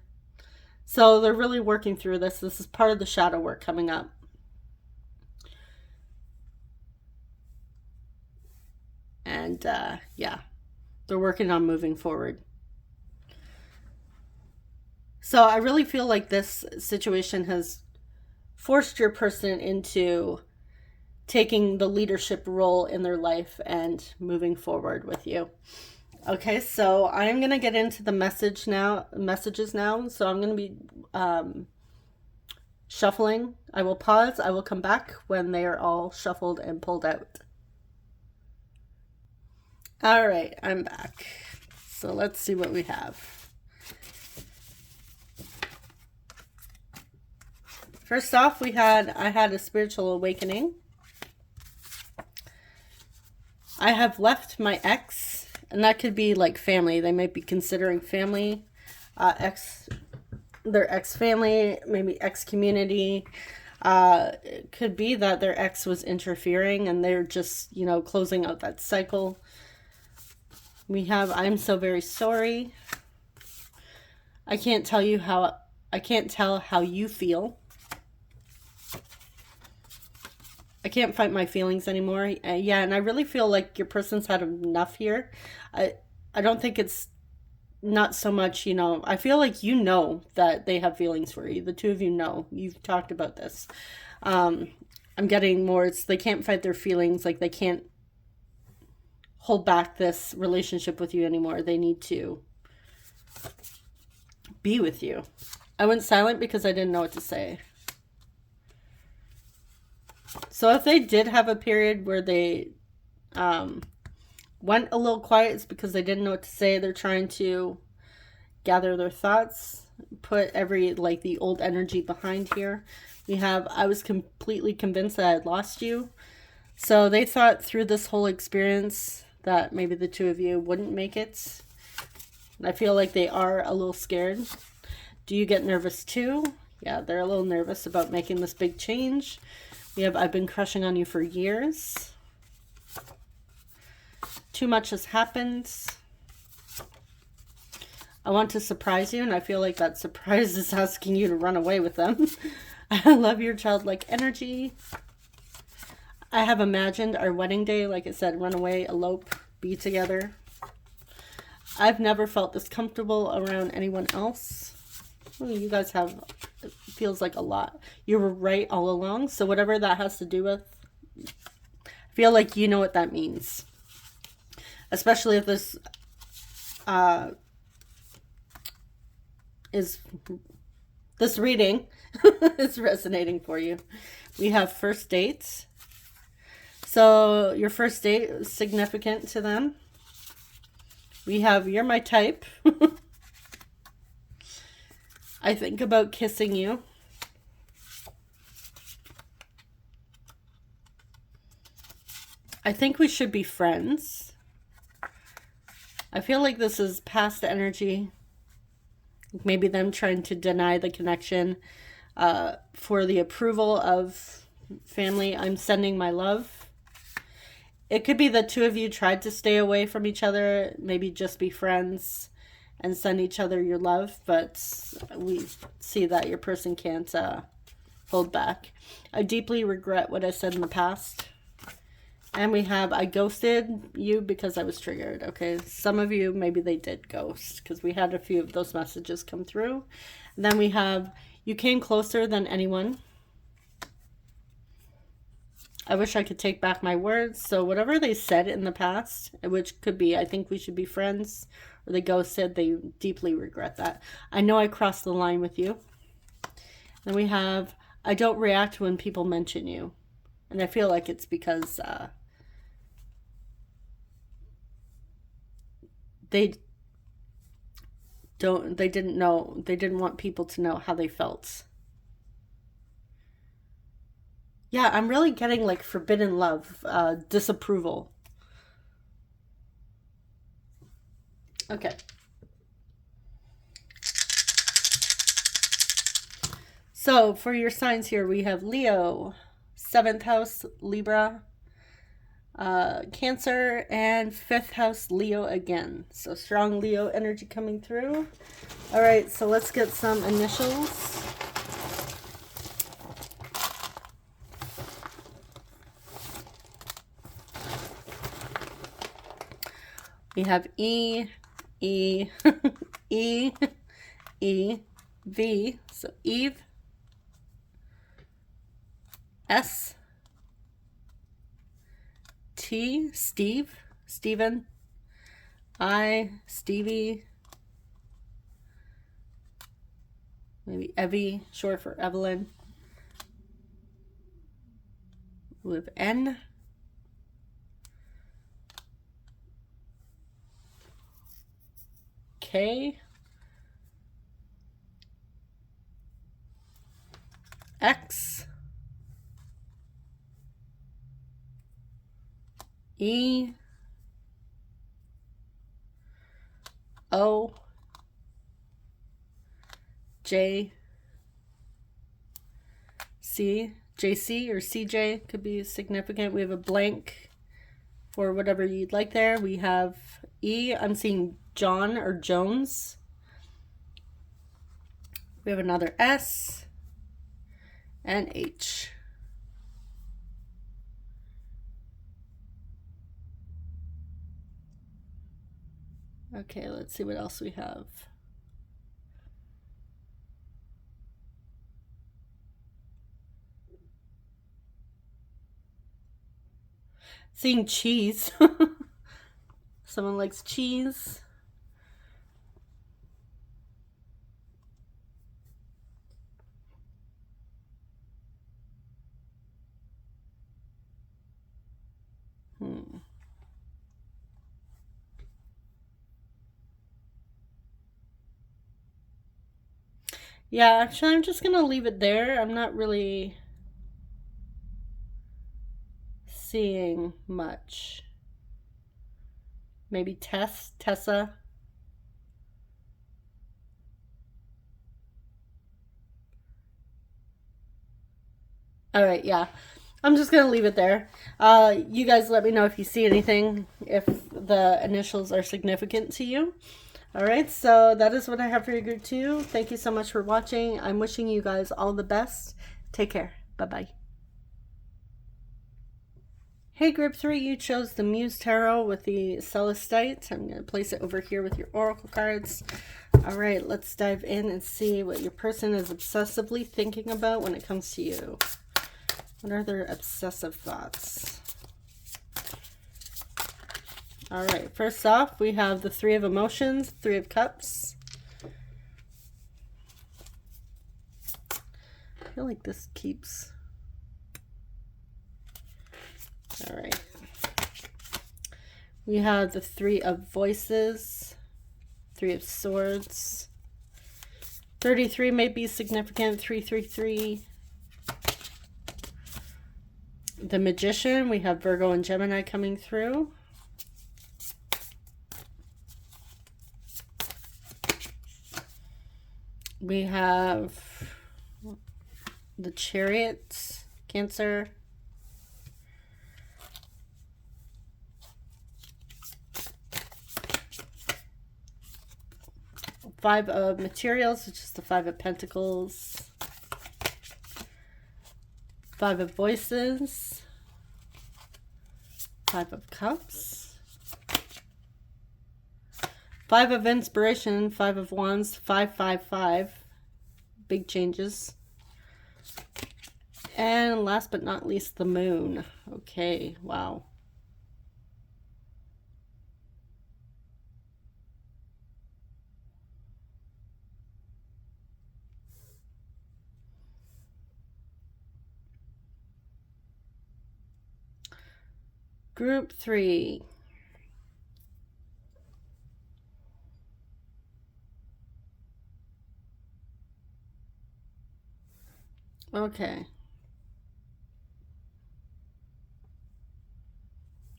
So they're really working through this. This is part of the shadow work coming up. And yeah, they're working on moving forward. So I really feel like this situation has forced your person into taking the leadership role in their life and moving forward with you. Okay, so I'm going to get into the messages now. So I'm going to be shuffling. I will pause. I will come back when they are all shuffled and pulled out. All right, I'm back. So let's see what we have. First off, I had a spiritual awakening. I have left my ex, and that could be like family. They might be considering family, their ex family, maybe ex community. It could be that their ex was interfering and they're just, closing out that cycle. We have, I'm so very sorry. I can't tell how you feel. I can't fight my feelings anymore. Yeah, and I really feel like your person's had enough here. I don't think it's not so much, I feel like that they have feelings for you. The two of you know. You've talked about this. I'm getting more, they can't fight their feelings. Like they can't hold back this relationship with you anymore. They need to be with you. I went silent because I didn't know what to say. So if they did have a period where they went a little quiet, it's because they didn't know what to say. They're trying to gather their thoughts, put the old energy behind here. I was completely convinced that I had lost you. So they thought through this whole experience that maybe the two of you wouldn't make it. I feel like they are a little scared. Do you get nervous too? Yeah, they're a little nervous about making this big change. I've been crushing on you for years. Too much has happened. I want to surprise you, and I feel like that surprise is asking you to run away with them. I love your childlike energy. I have imagined our wedding day, like I said, run away, elope, be together. I've never felt this comfortable around anyone else. Well, you guys have, it feels like a lot. You were right all along, so whatever that has to do with, I feel like you know what that means. Especially if this this reading is resonating for you. We have first dates. So your first date is significant to them. We have you're my type. I think about kissing you. I think we should be friends. I feel like this is past energy. Maybe them trying to deny the connection for the approval of family. I'm sending my love. It could be the two of you tried to stay away from each other, maybe just be friends and send each other your love, but we see that your person can't hold back. I deeply regret what I said in the past. And we have, I ghosted you because I was triggered. Okay, some of you, maybe they did ghost because we had a few of those messages come through. And then we have, you came closer than anyone. I wish I could take back my words. So whatever they said in the past, which could be, I think we should be friends, or they ghosted, they deeply regret that. I know I crossed the line with you. Then we have, I don't react when people mention you. And I feel like it's because they didn't want people to know how they felt. Yeah, I'm really getting like forbidden love, disapproval. Okay. So for your signs here, we have Leo, 7th house, Libra, Cancer, and 5th house, Leo again. So strong Leo energy coming through. All right, so let's get some initials. We have E, E, E, E, V, so Eve, S, T, Steve, Stephen, I, Stevie, maybe Evie, short for Evelyn. We have N, K, X, E, O, J, C, JC or CJ could be significant. We have a blank for whatever you'd like there. We have E, I'm seeing John or Jones. We have another S and H. Okay, let's see what else we have. Seeing cheese. Someone likes cheese. Yeah, actually, I'm just gonna leave it there. I'm not really seeing much. Maybe Tessa. All right, yeah. I'm just gonna leave it there. You guys let me know if you see anything, if the initials are significant to you. All right, so that is what I have for your group 2. Thank you so much for watching. I'm wishing you guys all the best. Take care. Bye-bye. Hey, group 3, you chose the Muse Tarot with the Celestite. I'm going to place it over here with your Oracle cards. All right, let's dive in and see what your person is obsessively thinking about when it comes to you. What are their obsessive thoughts? All right, first off, we have the Three of Emotions, Three of Cups. I feel like this keeps... All right. We have the Three of Voices, Three of Swords. 33 may be significant, 333. The Magician, we have Virgo and Gemini coming through. We have the Chariot, Cancer. Five of Materials, which is the Five of Pentacles. Five of Voices. Five of Cups. Five of Inspiration, Five of Wands, 555. Big changes. And last but not least, the Moon. Okay, wow. Group 3. Okay.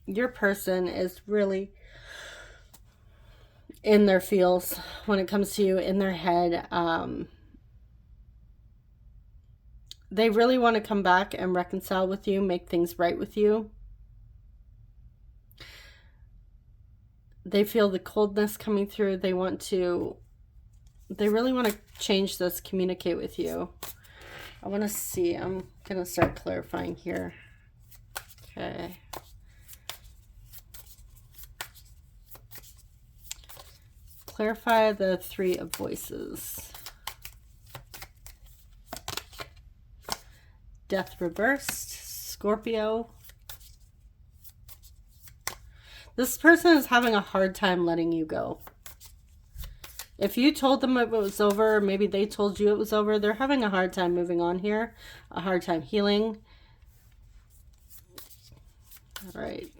Your person is really in their feels when it comes to you, in their head. They really want to come back and reconcile with you, make things right with you. They feel the coldness coming through. They really want to change this, communicate with you. I want to see. I'm going to start clarifying here. Okay. Clarify the Three of Voices. Death reversed. Scorpio. This person is having a hard time letting you go. If you told them it was over, or maybe they told you it was over, they're having a hard time moving on here, a hard time healing. All right,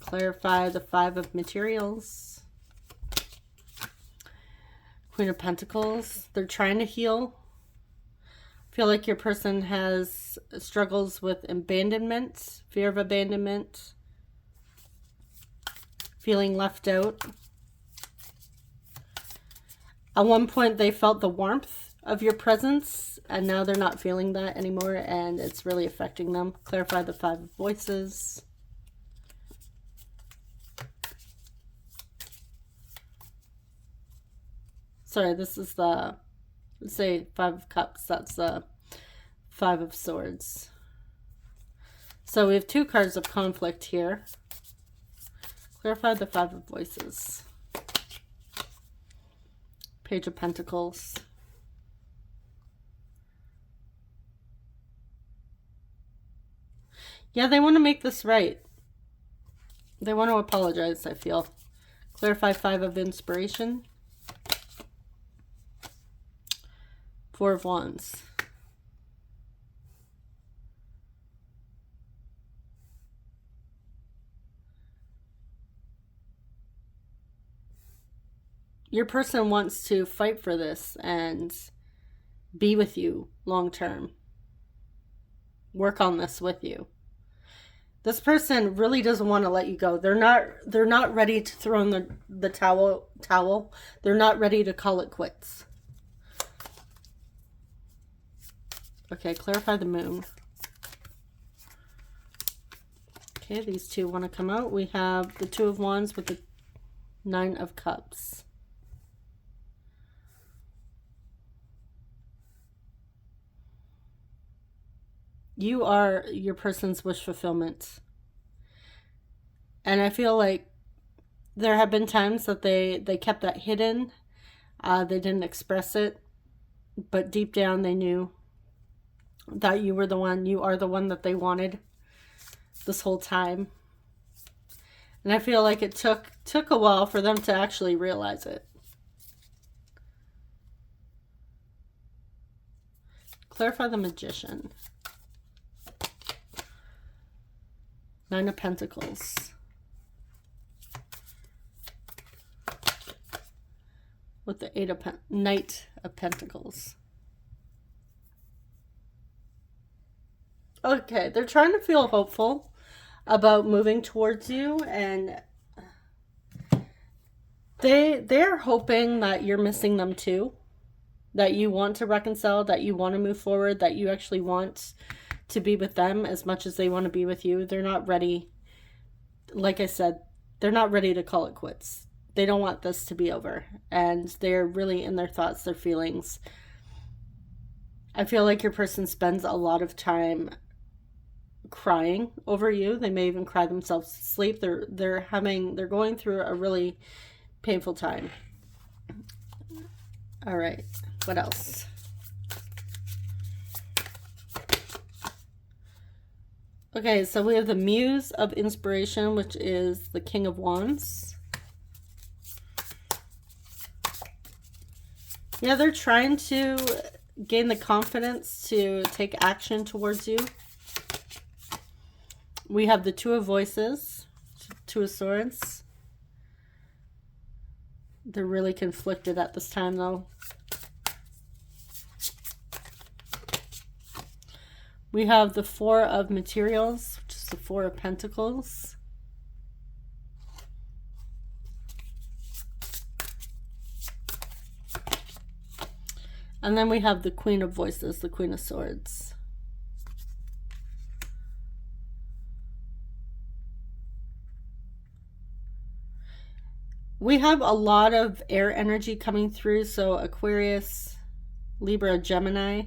clarify the Five of Materials. Queen of Pentacles, they're trying to heal. I feel like your person has struggles with abandonment, fear of abandonment, feeling left out. At one point, they felt the warmth of your presence, and now they're not feeling that anymore, and it's really affecting them. Clarify the Five of Voices. Sorry, this is the, let's say, Five of Cups. That's the Five of Swords. So we have two cards of conflict here. Clarify the Five of Voices. Page of Pentacles. Yeah, they want to make this right. They want to apologize, I feel. Clarify Five of Inspiration. Four of Wands. Your person wants to fight for this and be with you long term. Work on this with you. This person really doesn't want to let you go. They're not ready to throw in the towel. They're not ready to call it quits. Okay, clarify the Moon. Okay, these two want to come out. We have the Two of Wands with the Nine of Cups. You are your person's wish fulfillment. And I feel like there have been times that they kept that hidden. They didn't express it. But deep down they knew that you were the one, you are the one that they wanted this whole time. And I feel like it took a while for them to actually realize it. Clarify the Magician. Nine of Pentacles. With the Knight of Pentacles. Okay, they're trying to feel hopeful about moving towards you, and they're hoping that you're missing them too, that you want to reconcile, that you want to move forward, that you actually want to be with them as much as they want to be with you. They're not ready. Like I said, they're not ready to call it quits. They don't want this to be over, and they're really in their thoughts, their feelings. I feel like your person spends a lot of time crying over you. They may even cry themselves to sleep. They're going through a really painful time. All right, what else? Okay, so we have the Muse of Inspiration, which is the King of Wands. Yeah, they're trying to gain the confidence to take action towards you. We have the Two of Voices, Two of Swords. They're really conflicted at this time, though. We have the Four of Materials, which is the Four of Pentacles. And then we have the Queen of Voices, the Queen of Swords. We have a lot of air energy coming through, so Aquarius, Libra, Gemini.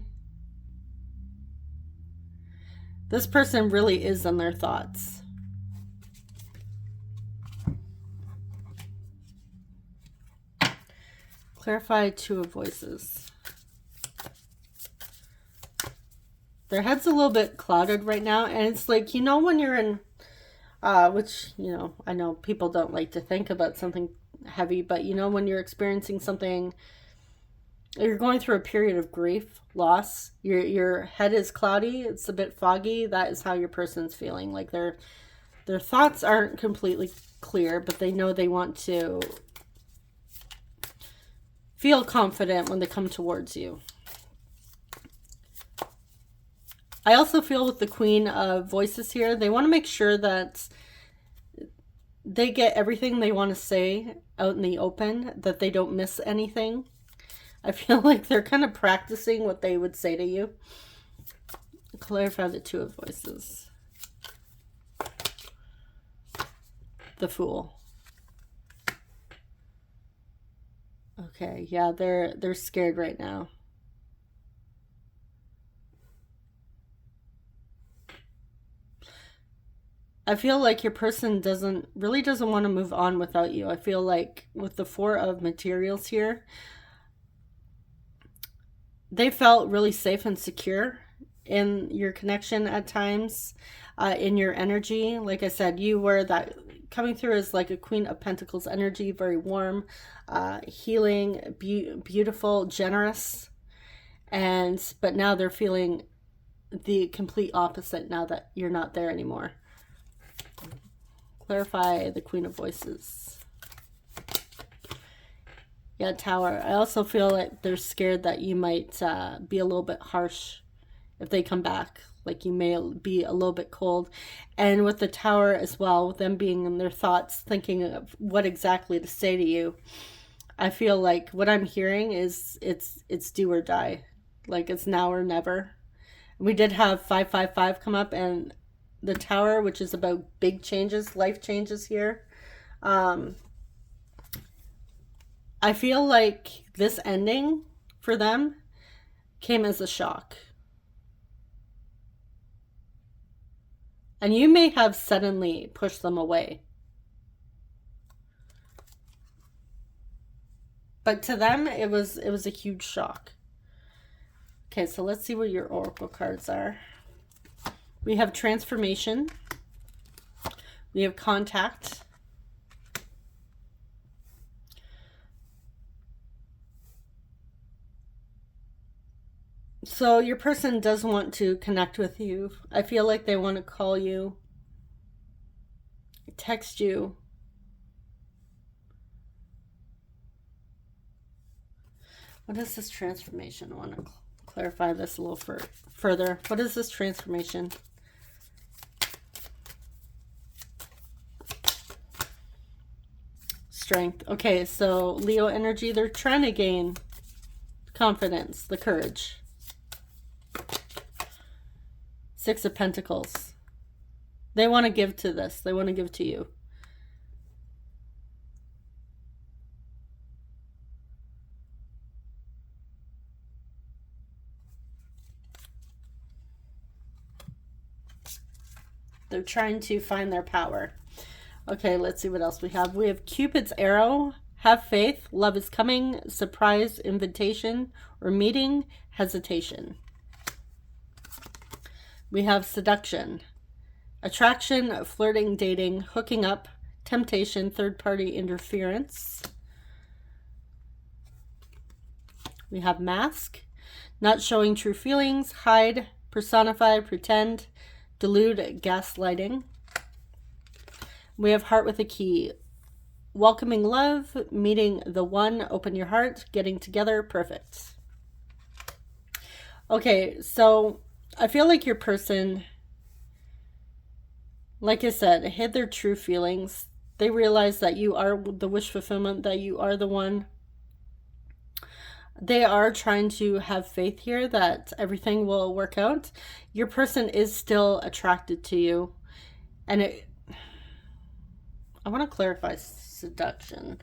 This person really is in their thoughts. Clarify Two of Voices. Their head's a little bit clouded right now, and it's like, you know, when you're in, which, you know, I know people don't like to think about something heavy, but you know, when you're experiencing something, you're going through a period of grief, loss, your head is cloudy, it's a bit foggy. That is how your person's feeling. Like their thoughts aren't completely clear, but they know they want to feel confident when they come towards you. I also feel with the Queen of Voices here, they want to make sure that they get everything they want to say out in the open, that they don't miss anything. I feel like they're kind of practicing what they would say to you. Clarify the Two of Voices. The Fool. Okay, yeah, they're scared right now. I feel like your person really doesn't want to move on without you. I feel like with the Four of Materials here, they felt really safe and secure in your connection at times, in your energy. Like I said, you were that coming through as like a Queen of Pentacles energy, very warm, healing, beautiful, generous. But now they're feeling the complete opposite now that you're not there anymore. Clarify the Queen of Voices. Yeah, Tower. I also feel like they're scared that you might be a little bit harsh if they come back. Like you may be a little bit cold. And with the Tower as well, with them being in their thoughts, thinking of what exactly to say to you, I feel like what I'm hearing is it's do or die. Like it's now or never. We did have 555 come up, and the Tower, which is about big changes, life changes here. I feel like this ending for them came as a shock. And you may have suddenly pushed them away. But to them, it was a huge shock. Okay, so let's see what your oracle cards are. We have transformation. We have contact. So your person does want to connect with you. I feel like they want to call you, text you. What is this transformation? I want to clarify this a little further. What is this transformation? Strength. Okay, so Leo energy, they're trying to gain confidence, the courage. Six of Pentacles. They want to give to this. They want to give to you. They're trying to find their power. Okay, let's see what else we have. We have Cupid's arrow. Have faith. Love is coming. Surprise, invitation, or meeting. Hesitation. We have seduction. Attraction, flirting, dating, hooking up, temptation, third-party interference. We have mask. Not showing true feelings. Hide, personify, pretend, delude, gaslighting. We have heart with a key. Welcoming love, meeting the one, open your heart, getting together, perfect. Okay, so I feel like your person, like I said, hid their true feelings. They realize that you are the wish fulfillment, that you are the one. They are trying to have faith here that everything will work out. Your person is still attracted to you. And I want to clarify seduction.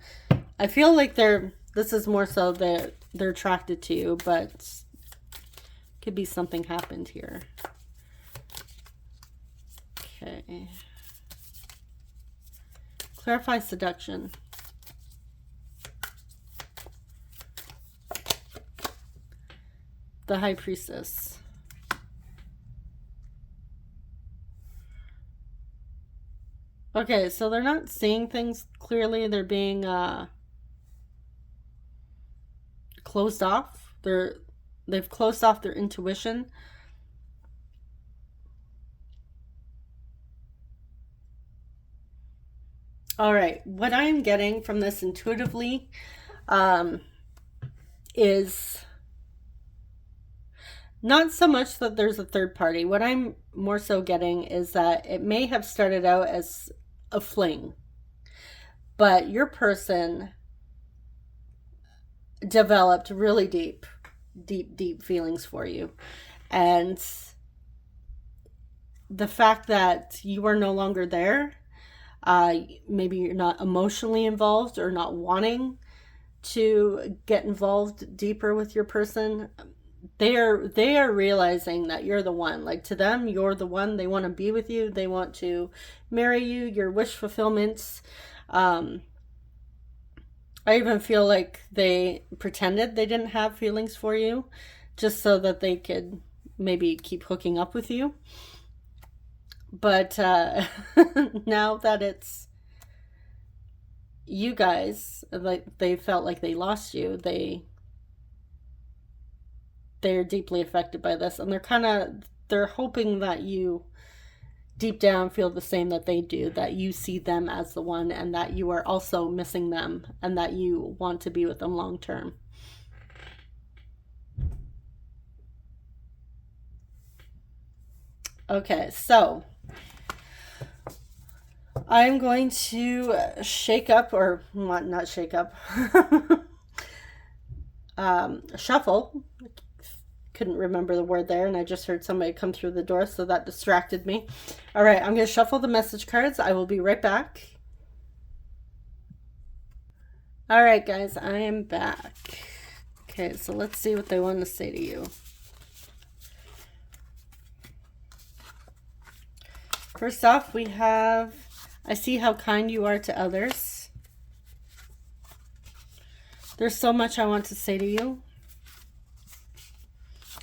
I feel like this is more so that they're attracted to you, but could be something happened here. Okay. Clarify seduction. The High Priestess. Okay, so they're not seeing things clearly. They're being closed off. They've closed off their intuition. All right, what I am getting from this intuitively is not so much that there's a third party. What I'm more so getting is that it may have started out as a fling, but your person developed really deep feelings for you. And the fact that you are no longer there, maybe you're not emotionally involved or not wanting to get involved deeper with your person, they are realizing that you're the one. Like, to them, you're the one. They want to be with you. They want to marry you. Your wish fulfillments. I even feel like they pretended they didn't have feelings for you just so that they could maybe keep hooking up with you. But now that it's you guys, like, they felt like they lost you, they're deeply affected by this, and they're hoping that you deep down feel the same that they do, that you see them as the one, and that you are also missing them, and that you want to be with them long term. Okay, so I'm going to shake up, or not shake up, shuffle. Couldn't remember the word there, and I just heard somebody come through the door, so that distracted me. All right, I'm going to shuffle the message cards. I will be right back. All right, guys, I am back. Okay, so let's see what they want to say to you. First off, we have, I see how kind you are to others. There's so much I want to say to you.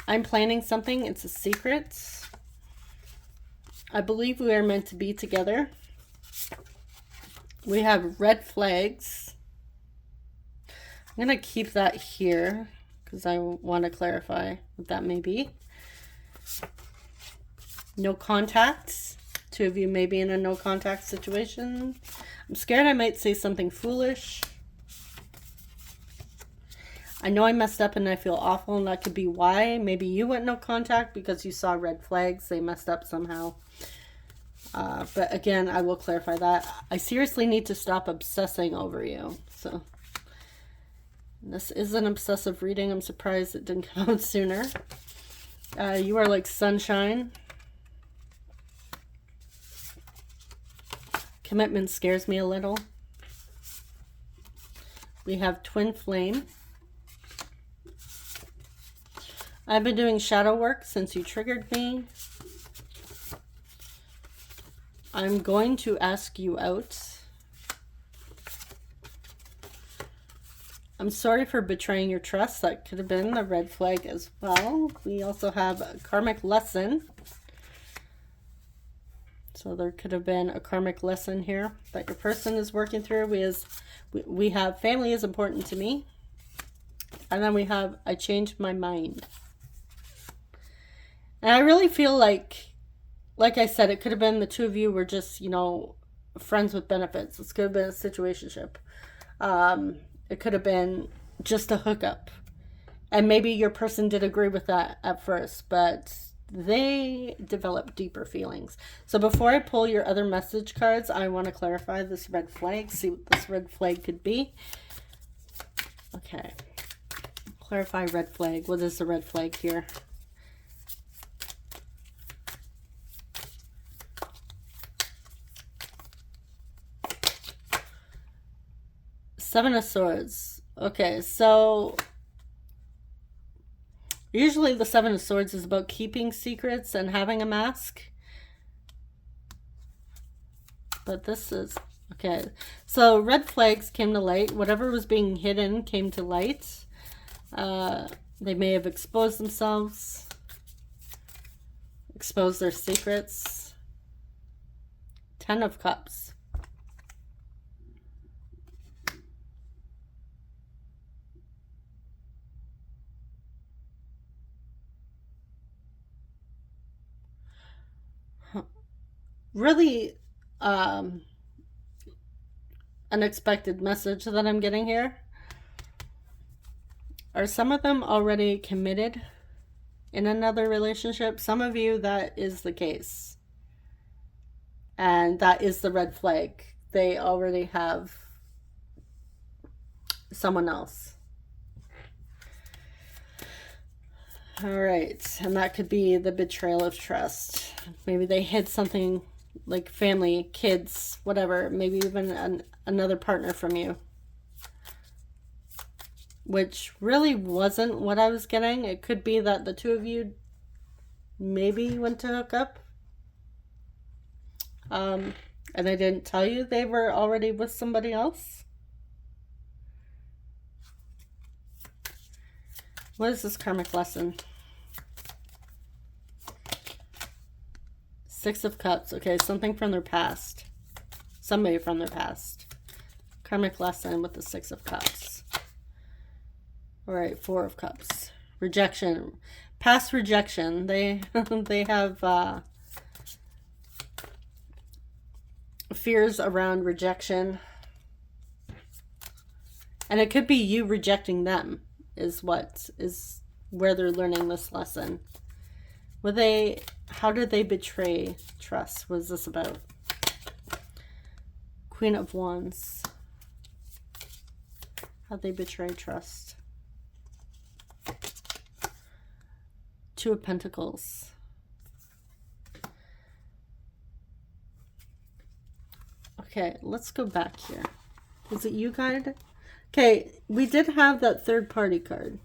I'm planning something. It's a secret. I believe we are meant to be together. We have red flags. I'm going to keep that here because I want to clarify what that may be. No contact. Two of you may be in a no contact situation. I'm scared I might say something foolish. I know I messed up and I feel awful, and that could be why. Maybe you went no contact because you saw red flags. They messed up somehow. But again, I will clarify that. I seriously need to stop obsessing over you. So this is an obsessive reading. I'm surprised it didn't come out sooner. You are like sunshine. Commitment scares me a little. We have twin flame. I've been doing shadow work since you triggered me. I'm going to ask you out. I'm sorry for betraying your trust. That could have been the red flag as well. We also have a karmic lesson. So there could have been a karmic lesson here that your person is working through. We have family is important to me. And then we have I changed my mind. And I really feel like I said, it could have been the two of you were just, you know, friends with benefits. This could have been a situationship. It could have been just a hookup. And maybe your person did agree with that at first, but they developed deeper feelings. So before I pull your other message cards, I want to clarify this red flag, see what this red flag could be. Okay. Clarify red flag. What is the red flag here? Seven of Swords. Okay, so usually the Seven of Swords is about keeping secrets and having a mask. But this is, okay. So red flags came to light. Whatever was being hidden came to light. They may have exposed themselves. Exposed their secrets. Ten of Cups. Really unexpected message that I'm getting here. Are some of them already committed in another relationship? Some of you, that is the case. And that is the red flag. They already have someone else. All right. And that could be the betrayal of trust. Maybe they hid something like family, kids, whatever. Maybe even another partner from you. Which really wasn't what I was getting. It could be that the two of you maybe went to hook up. And I didn't tell you they were already with somebody else. What is this karmic lesson? Six of Cups. Okay, something from their past. Somebody from their past. Karmic lesson with the Six of Cups. All right, Four of Cups. Rejection. Past rejection. They have fears around rejection. And it could be you rejecting them is where they're learning this lesson. How did they betray trust? What is this about? Queen of Wands. How'd they betray trust? Two of Pentacles. Okay, let's go back here. Is it you card? Okay, we did have that third party card.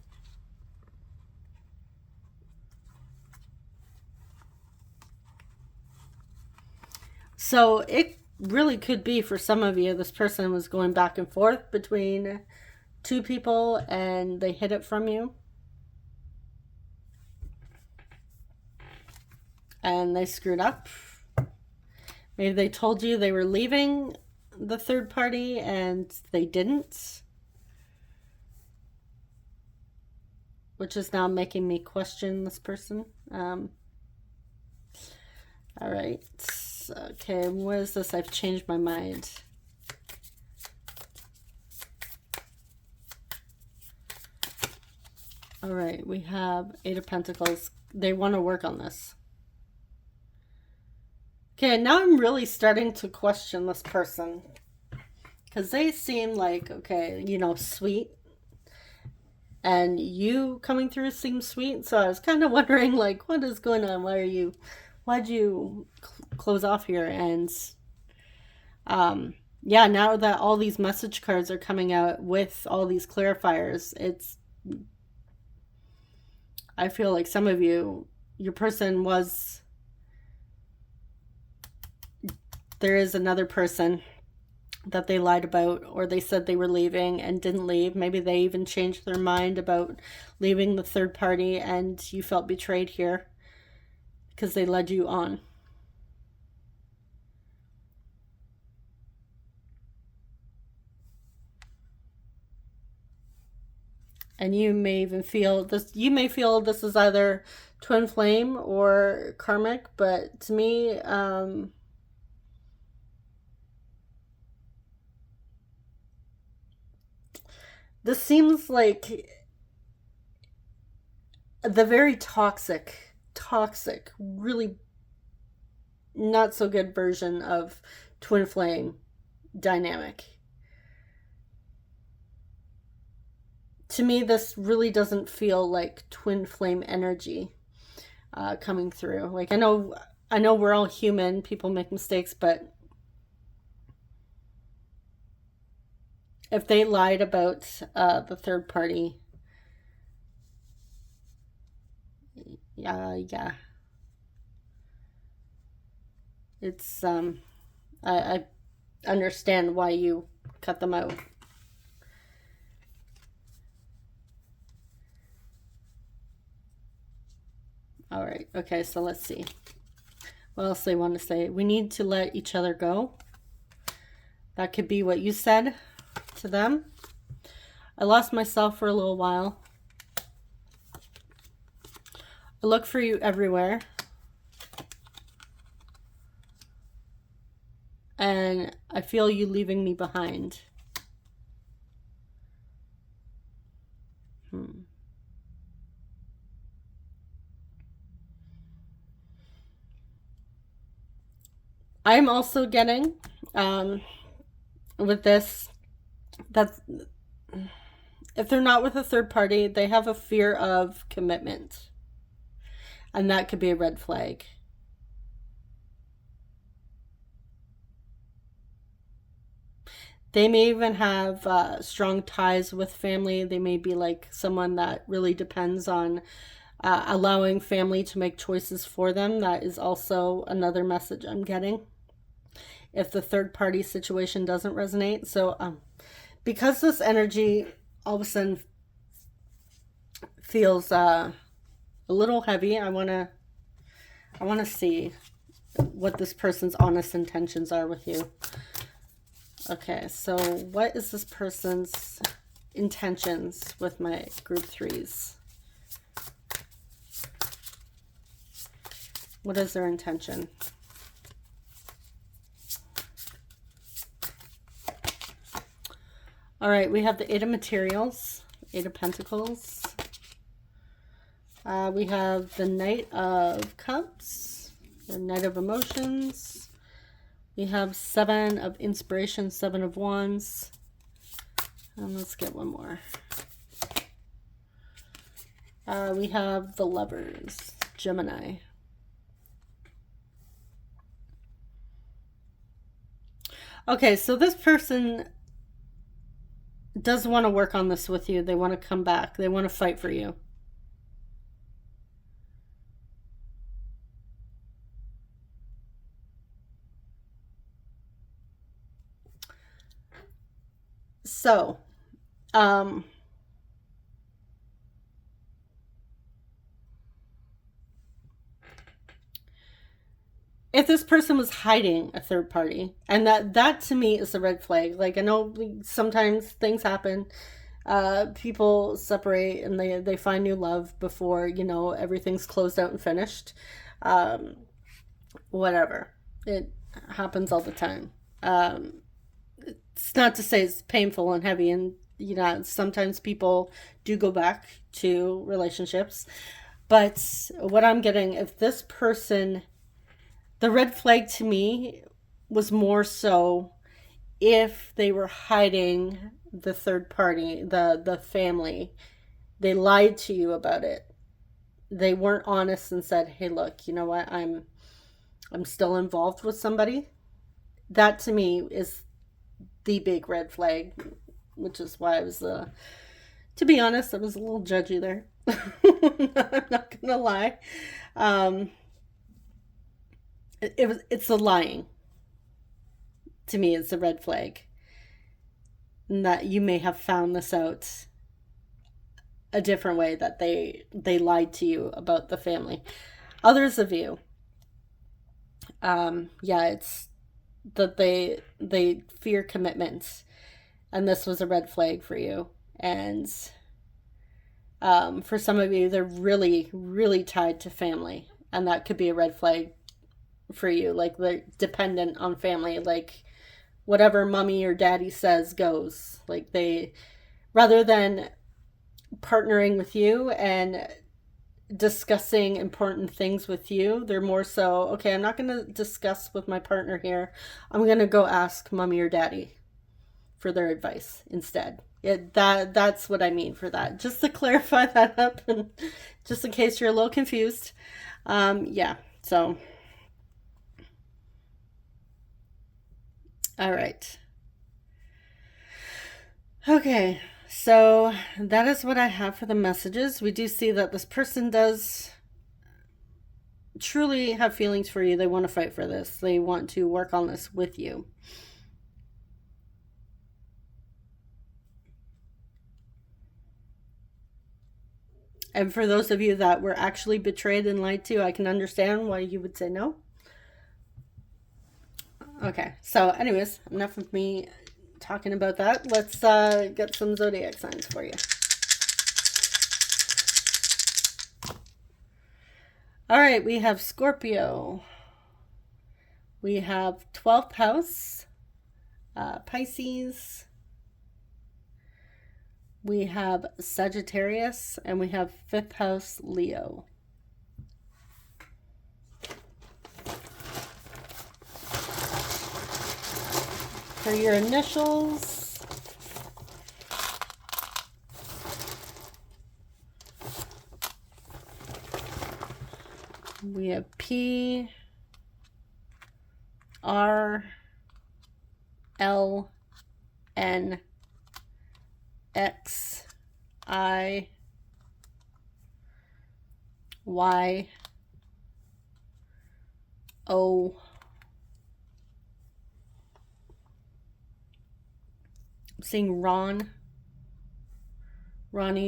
So it really could be for some of you, this person was going back and forth between two people and they hid it from you. And they screwed up. Maybe they told you they were leaving the third party and they didn't. Which is now making me question this person. All right. Okay, what is this? I've changed my mind. All right, we have Eight of Pentacles. They want to work on this. Okay, now I'm really starting to question this person. Because they seem like, okay, you know, sweet. And you coming through seems sweet. So I was kind of wondering, like, what is going on? Why'd you close off here? And yeah, now that all these message cards are coming out with all these clarifiers, I feel like some of you, your person was, there is another person that they lied about, or they said they were leaving and didn't leave. Maybe they even changed their mind about leaving the third party and you felt betrayed here because they led you on. And you may even feel this, you may feel this is either twin flame or karmic, but to me, this seems like the very toxic, really not so good version of twin flame dynamic. To me, this really doesn't feel like twin flame energy coming through. Like, I know we're all human, people make mistakes, but if they lied about the third party, yeah, it's I understand why you cut them out. All right, okay, so let's see what else they want to say. We need to let each other go. That could be what you said to them. I lost myself for a little while. I look for you everywhere. And I feel you leaving me behind. I'm also getting, with this, that if they're not with a third party, they have a fear of commitment. And that could be a red flag. They may even have strong ties with family. They may be like someone that really depends on allowing family to make choices for them. That is also another message I'm getting, if the third party situation doesn't resonate. So because this energy all of a sudden feels a little heavy, I want to see what this person's honest intentions are with you. Okay, so what is this person's intentions with my group threes? What is their intention? All right, we have the Eight of Materials, Eight of Pentacles. We have the Knight of Cups, the Knight of Emotions. We have Seven of Inspiration, Seven of Wands. And let's get one more. We have the Lovers, Gemini. Okay, so this person does want to work on this with you. They want to come back. They want to fight for you. So, um, if this person was hiding a third party, and that to me is a red flag. Like, I know sometimes things happen, people separate and they find new love before, you know, everything's closed out and finished. um, Whatever, it happens all the time. It's not to say it's painful and heavy, and you know, sometimes people do go back to relationships, but what I'm getting, if this person, the red flag to me was more so if they were hiding the third party, the family, they lied to you about it. They weren't honest and said, "Hey, look, you know what? I'm still involved with somebody." That to me is the big red flag, which is why I was, to be honest, I was a little judgy there. I'm not gonna lie. Um, it's the lying. To me, it's a red flag. And that you may have found this out a different way, that they lied to you about the family. Others of you, yeah, it's that they fear commitment, and this was a red flag for you. And for some of you, they're really really tied to family, and that could be a red flag for you. Like, they're dependent on family, like whatever mommy or daddy says goes. Like, they, rather than partnering with you and discussing important things with you, they're more so, okay, I'm not going to discuss with my partner here. I'm going to go ask mommy or daddy for their advice instead. That's what I mean for that. Just to clarify that up, and just in case you're a little confused. Yeah, so all right. Okay, so that is what I have for the messages. We do see that this person does truly have feelings for you. They want to fight for this. They want to work on this with you. And for those of you that were actually betrayed and lied to, I can understand why you would say no. Okay, so anyways, enough of me talking about that. Let's get some zodiac signs for you. All right, we have Scorpio. We have 12th house, Pisces. We have Sagittarius, and we have 5th house, Leo. For your initials, we have P, R, L, N, X, I, Y, O, I'm seeing Ronnie.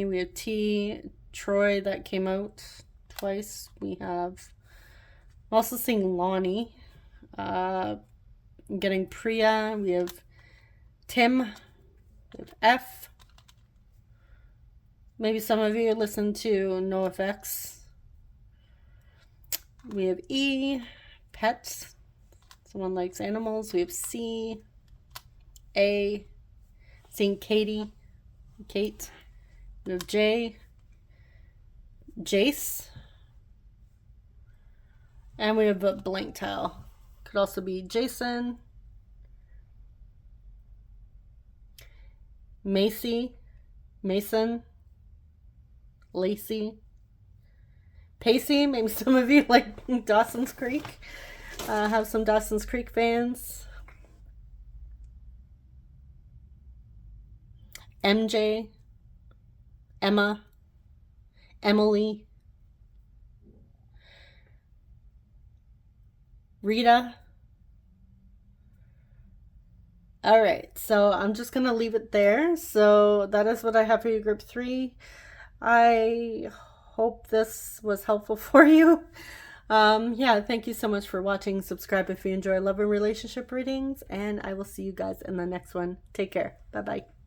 We have T, Troy, that came out twice. We have, I'm also seeing Lonnie. I'm getting Priya. We have Tim. We have F. Maybe some of you listen to NoFX. We have E, pets. Someone likes animals. We have C, A, seeing Katie, Kate. We have J, Jace. And we have a blank tile. Could also be Jason, Macy, Mason, Lacey, Pacey. Maybe some of you like Dawson's Creek. Have some Dawson's Creek fans. MJ, Emma, Emily, Rita, All right, so I'm just going to leave it there. So that is what I have for you, group 3. I hope this was helpful for you. Yeah, thank you so much for watching. Subscribe if you enjoy love and relationship readings, and I will see you guys in the next one. Take care. Bye-bye.